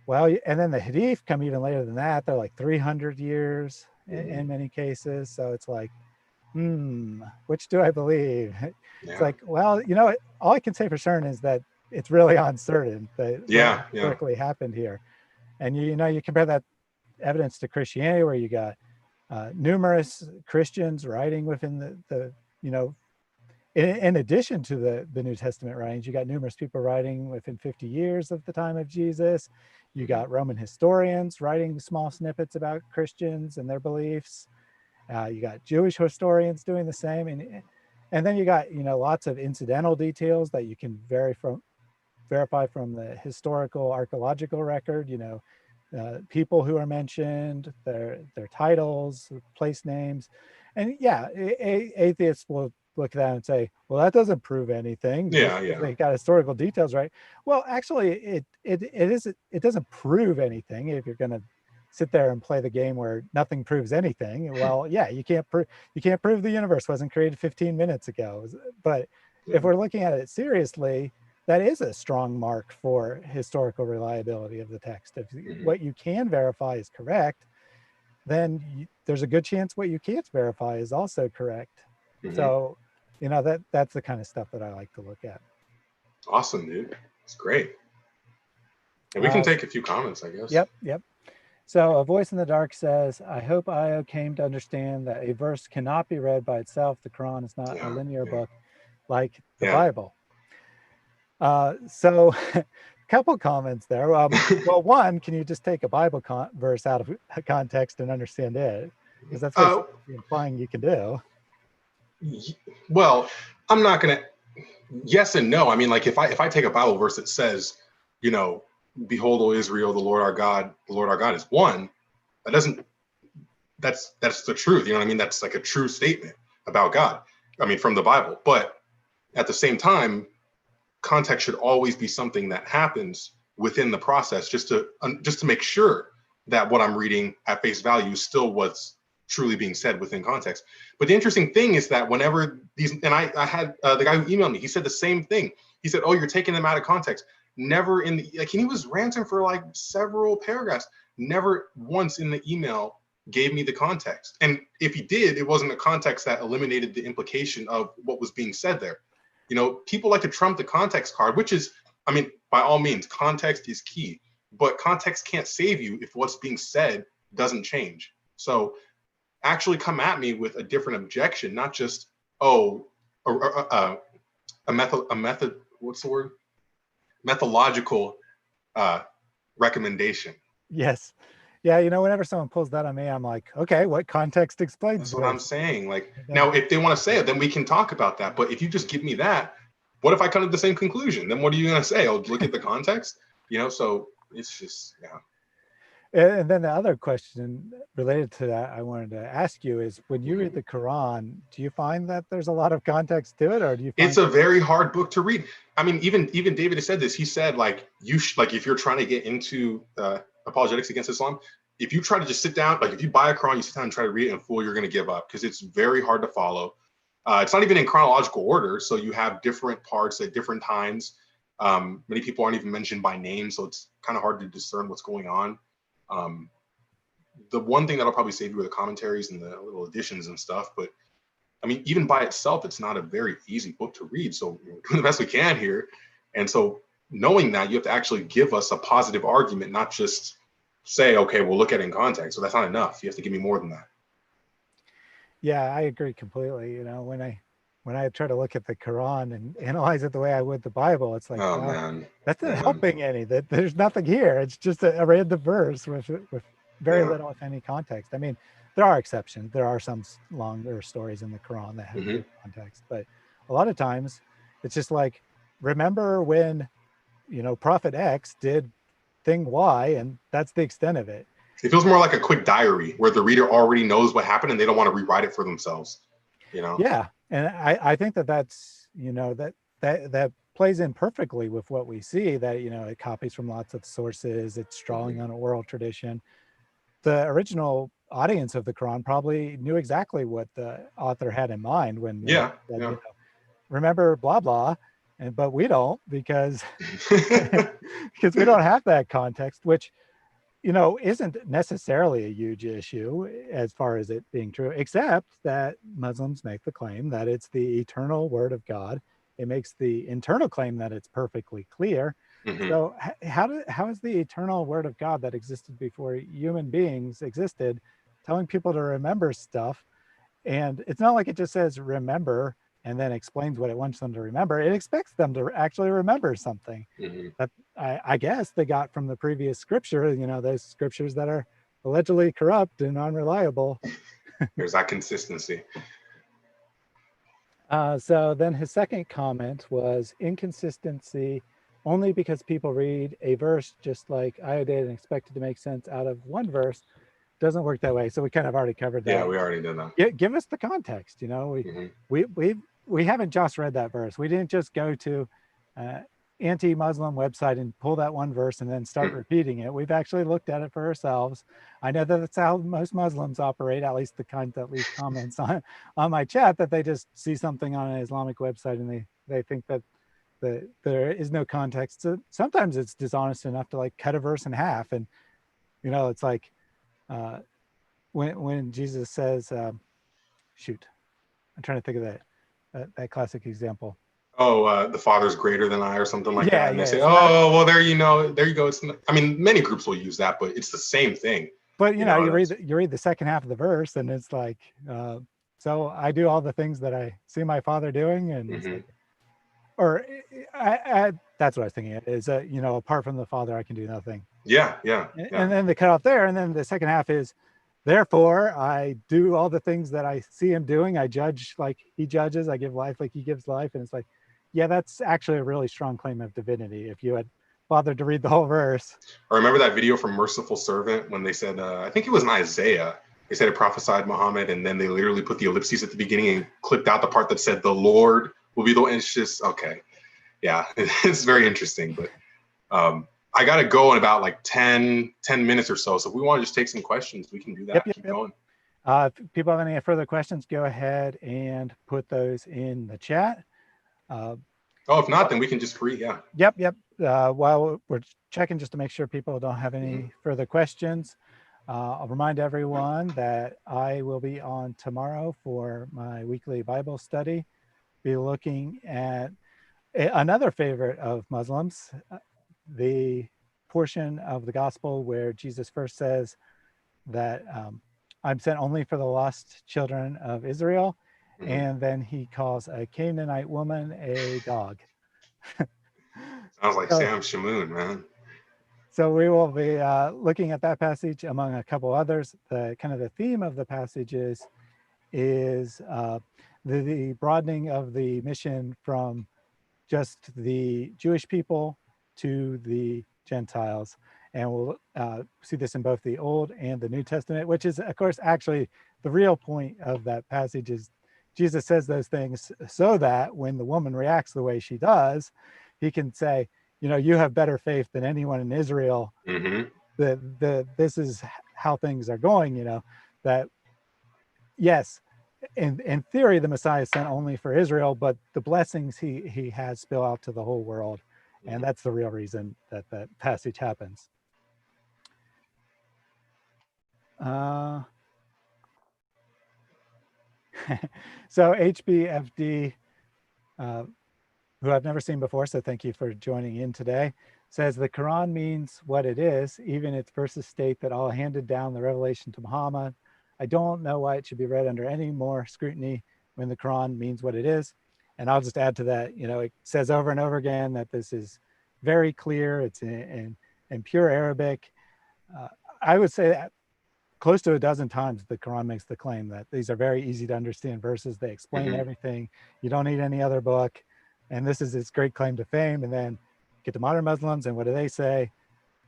well, and then the Hadith come even later than that. They're like 300 years Hmm. in many cases. So it's like, which do I believe? It's Yeah, like, well, all I can say for certain is that it's really uncertain that what yeah, yeah. historically happened here. And you compare that evidence to Christianity, where you got numerous Christians writing within the you know in addition to the New Testament writings, you got numerous people writing within 50 years of the time of Jesus. You Hmm. got Roman historians writing small snippets about Christians and their beliefs. You got Jewish historians doing the same, and then you got lots of incidental details that you can verify from the historical archaeological record. People who are mentioned, their titles, place names, and yeah, atheists will look at that and say, well, that doesn't prove anything just Yeah, because yeah. they got historical details right. Well, actually, it doesn't prove anything if you're going to sit there and play the game where nothing proves anything. Well, yeah, you can't prove the universe wasn't created 15 minutes ago. But if Yeah. we're looking at it seriously, that is a strong mark for historical reliability of the text. If Hmm. what you can verify is correct, then there's a good chance what you can't verify is also correct. Hmm. So, that's the kind of stuff that I like to look at. Awesome, dude. It's great. And we can Uh, take a few comments, I guess. yep, yep. So, a voice in the dark says, I hope Io came to understand that a verse cannot be read by itself. The Quran is not a Yeah, linear yeah, book like the yeah. Bible. So a couple comments there. Well, one, can you just take a Bible verse out of context and understand it? Because that's what it Uh, seems to be implying you can do. well, I'm not gonna. Yes and no. I mean, like if I take a Bible verse that says, you know, behold, O Israel, the Lord our God is one. That doesn't. That's the truth. You know what I mean? That's like a true statement about God. I mean, from the Bible. But at the same time, context should always be something that happens within the process, just to make sure that what I'm reading at face value is still what's truly being said within context. But the interesting thing is that whenever these, and I had the guy who emailed me, he said the same thing. He said, "Oh, you're taking them out of context." Never in the, like, and he was ranting for like several paragraphs. Never once in the email gave me the context. And if he did, it wasn't a context that eliminated the implication of what was being said there. You know, people like to trump the context card, which is, I mean, by all means, context is key, but context can't save you if what's being said doesn't change. So actually come at me with a different objection, not just, oh, a method, what's the word? Methodological recommendation. Yes. Yeah, whenever someone pulls that on me, I'm like, okay, what context explains That's what I'm this? saying. Like, And then, now, if they want to say it, then we can talk about that. But if you just give me that, what if I come to the same conclusion? Then what are you going to say? Oh, look at the context, so it's just, yeah. and then the other question related to that I wanted to ask you is, when you read Mhm. the Quran, do you find that there's a lot of context to it, or do you It's find a very hard book to read. I mean, even David has said this. He said, like, like, if you're trying to get into apologetics against Islam, if you try to just sit down, like, if you buy a Quran, you sit down and try to read it in full, you're going to give up because it's very hard to follow. It's not even in chronological order, so you have different parts at different times. Many people aren't even mentioned by name, so it's kind of hard to discern what's going on. Um, the one thing that'll probably save you are the commentaries and the little additions and stuff, but I mean, even by itself, it's not a very easy book to read. So we're doing the best we can here. And so knowing that, you have to actually give us a positive argument, not just say, okay, we'll look at it in context. So that's not enough. You have to give me more than that. Yeah, I agree completely. When I try to look at the Quran and analyze it the way I would the Bible, it's like, Oh, well, man. that's not Man. helping any. That there's nothing here. It's just a random verse with very Yeah. little, if any, context. I mean, there are exceptions. There are some longer stories in the Quran that have Hmm. good context, but a lot of times it's just like, remember when Prophet X did thing Y, and that's the extent of it. It feels more like a quick diary where the reader already knows what happened and they don't want to rewrite it for themselves, you know? Yeah, and I think that's that plays in perfectly with what we see, that it copies from lots of sources, it's drawing Hmm. on an oral tradition. The original audience of the Quran probably knew exactly what the author had in mind when they Yeah. said, Yeah. remember blah blah, but we don't, because because we don't have that context, which isn't necessarily a huge issue as far as it being true, except that Muslims make the claim that it's the eternal word of God. It makes the internal claim that it's perfectly clear. Hmm. So how is the eternal word of God that existed before human beings existed telling people to remember stuff? And it's not like it just says remember and then explains what it wants them to remember. It expects them to actually remember something Hmm. that I guess they got from the previous scripture, those scriptures that are allegedly corrupt and unreliable. There's that consistency. So then his second comment was inconsistency only because people read a verse just like I did and expect it to make sense out of one verse doesn't work that way. So we kind of already covered Yeah, that. we already did that. Give us the context. Hmm. We haven't just read that verse. We didn't just go to uh, anti-Muslim website and pull that one verse and then start repeating it. We've actually looked at it for ourselves. I know that that's how most Muslims operate, at least the kind that leave comments on my chat, that they just see something on an Islamic website and they think that there is no context. So sometimes it's dishonest enough to like cut a verse in half, and it's like uh, when Jesus says, shoot, I'm trying to think of that classic example. Oh, the father's greater than I or something like Yeah, that. And they yeah, say, it's not. oh, well, there you go. It's not, I mean, many groups will use that, but it's the same thing. But you read That's, the second half of the verse, and it's like, so I do all the things that I see my father doing, and it's hmm like, or that's what I was thinking. Is you know, apart from the Father, I can do nothing. Yeah, yeah, yeah. And then they cut off there, and then the second half is, therefore I do all the things that I see him doing. I judge like he judges. I give life like he gives life. And it's like, yeah, that's actually a really strong claim of divinity. If you had bothered to read the whole verse. I remember that video from Merciful Servant when they said, I think it was in Isaiah. They said it prophesied Muhammad, and then they literally put the ellipses at the beginning and clipped out the part that said the Lord will be the one. It's just okay. Yeah, it's very interesting. But I got to go in about like 10 minutes or so. So if we want to just take some questions, we can do that. Keep going. If people have any further questions, go ahead and put those in the chat. If not, then we can just yeah. Yep. While we're checking just to make sure people don't have any further questions, I'll remind everyone that I will be on tomorrow for my weekly Bible study. Be looking at another favorite of Muslims, the portion of the gospel where Jesus first says that I'm sent only for the lost children of Israel. And then he calls a Canaanite woman a dog. Sounds like Sam Shamoon, man. So we will be looking at that passage among a couple others. The kind of the theme of the passages is the broadening of the mission from just the Jewish people to the Gentiles. And we'll see this in both the Old and the New Testament, which is, of course, actually the real point of that passage is Jesus says those things so that when the woman reacts the way she does, he can say, you know, you have better faith than anyone in Israel. This is how things are going, you know, that yes, in theory, the Messiah is sent only for Israel, but the blessings he has spill out to the whole world. And that's the real reason that that passage happens. So HBFD, who I've never seen before, so thank you for joining in today, says the Quran means what it is. Even its verses state that Allah handed down the revelation to Muhammad. I don't know why it should be read under any more scrutiny when the Quran means what it is. And I'll just add to that, you know, it says over and over again that this is very clear. It's in pure Arabic. I would say that close to a dozen times the Quran makes the claim that these are very easy to understand verses. They explain everything. You don't need any other book. And this is its great claim to fame. And then get to modern Muslims, and what do they say?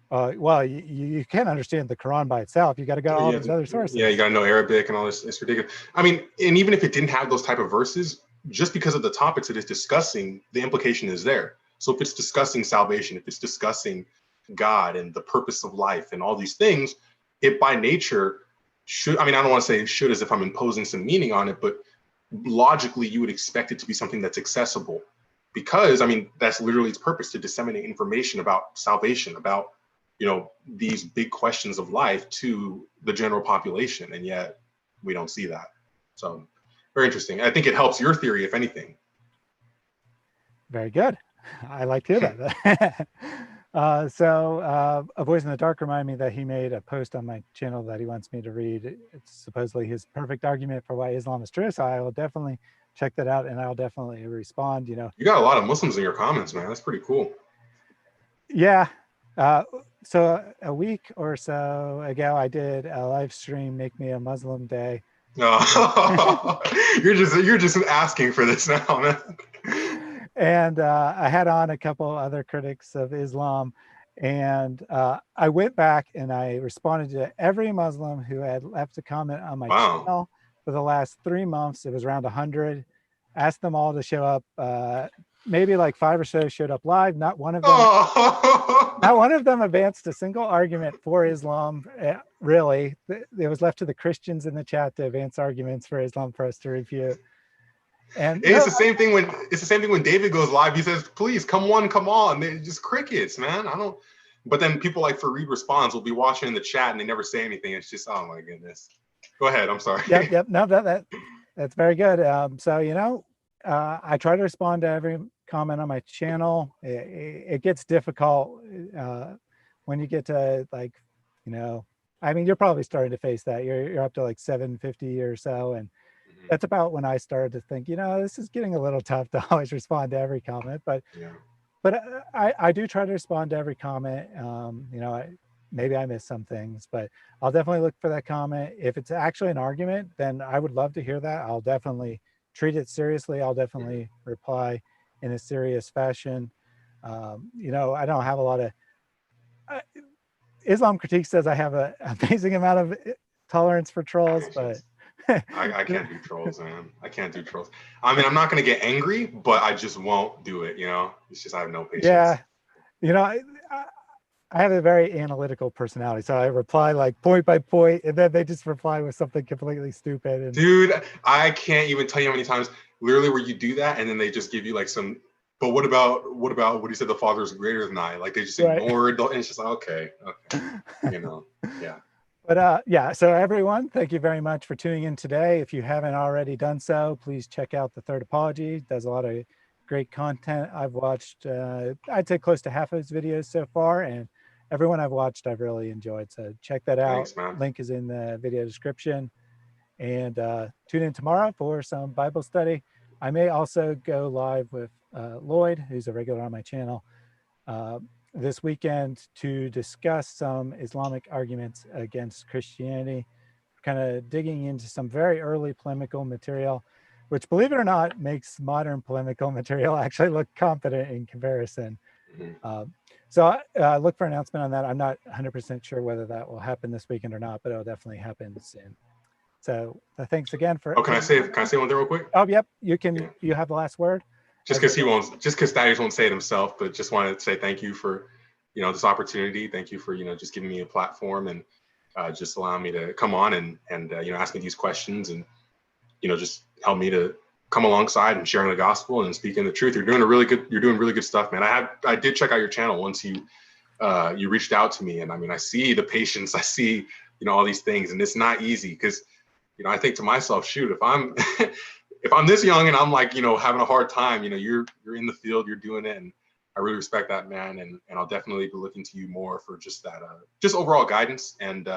Well, you can't understand the Quran by itself. You got to go to all these other sources. Yeah, you got to know Arabic and all this. It's ridiculous. I mean, and even if it didn't have those type of verses, just because of the topics it is discussing, the implication is there. So if it's discussing salvation, if it's discussing God and the purpose of life and all these things, it by nature should, I mean, I don't want to say it should as if I'm imposing some meaning on it, but logically you would expect it to be something that's accessible, because I mean, that's literally its purpose, to disseminate information about salvation, about, you know, these big questions of life to the general population. And yet we don't see that. So very interesting. I think it helps your theory, if anything. Very good. I like to hear that. A Voice in the Dark reminded me that he made a post on my channel that he wants me to read. It's supposedly his perfect argument for why Islam is true. So I will definitely check that out, and I'll definitely respond. You know, you got a lot of Muslims in your comments, man. That's pretty cool. Yeah. So a week or so ago, I did a live stream, Make Me a Muslim Day. Oh, you're just asking for this now, man. And I had on a couple other critics of Islam, and I went back and I responded to every Muslim who had left a comment on my channel for the last 3 months. It was around 100. Asked them all to show up. Maybe like 5 or so showed up live. Not one of them. Not one of them advanced a single argument for Islam. Really, it was left to the Christians in the chat to advance arguments for Islam for us to refute. And it's the same thing when David goes live. He says, "Please come on." They're just crickets, man. I don't. But then people like Fareed Responds will be watching in the chat and they never say anything. It's just, oh my goodness. Go ahead. I'm sorry. Yep. No, that's very good. So you know, I try to respond to every comment on my channel. It gets difficult when you get to, like, you know, I mean, you're probably starting to face that. You're up to like 750 or so, and that's about when I started to think, this is getting a little tough to always respond to every comment, Yeah. but I do try to respond to every comment. Maybe I miss some things, but I'll definitely look for that comment. If it's actually an argument, then I would love to hear that. I'll definitely treat it seriously. I'll Mhm. definitely reply in a serious fashion. I don't have a lot of uh, Islam critique says I have an amazing amount of tolerance for trolls, but Patience. I can't do trolls, man. I can't do trolls. I mean, I'm not gonna get angry, but I just won't do it. It's just I have no yeah, patience. you know, I, I have a very analytical personality, so I reply like point by point, and then they just reply with something completely stupid. And Dude, I can't even tell you how many times literally where you do that and then they just give you like some, but what about what he said the father is greater than I? Like they just right. ignore it. And it's just like, okay. You know, yeah. But yeah, so everyone, thank you very much for tuning in today. If you haven't already done so, please check out the Third Apology. It does a lot of great content. I've watched, I'd say close to half of his videos so far, and everyone I've watched, I've really enjoyed. So check that out. Thanks, man. Link is in the video description. And tune in tomorrow for some Bible study. I may also go live with Lloyd, who's a regular on my channel, uh, this weekend to discuss some Islamic arguments against Christianity, kind of digging into some very early polemical material, which, believe it or not, makes modern polemical material actually look competent in comparison. Mhm. So look for an announcement on that. I'm not 100% sure whether that will happen this weekend or not, but it'll definitely happen soon. So thanks again for. Oh, can I say one thing real quick? Oh, yep. Yeah. You have the last word. Just because he won't, just because Thaddeus won't say it himself, but just wanted to say thank you for, this opportunity. Thank you for, just giving me a platform and just allowing me to come on and ask me these questions and, just help me to come alongside and sharing the gospel and speaking the truth. You're doing really good stuff, man. I did check out your channel once you reached out to me, and I mean, I see the patience, I see, all these things, and it's not easy because, I think to myself, shoot, if I'm if I'm this young and I'm like, having a hard time, you're in the field, you're doing it, and I really respect that, man, and I'll definitely be looking to you more for just that, just overall guidance and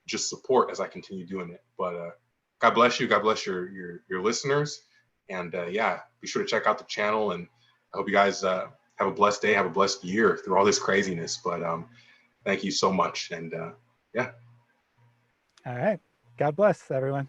just support as I continue doing it. But God bless you, God bless your listeners, and yeah, be sure to check out the channel, and I hope you guys have a blessed day, have a blessed year through all this craziness. But thank you so much, and yeah. All right. God bless everyone.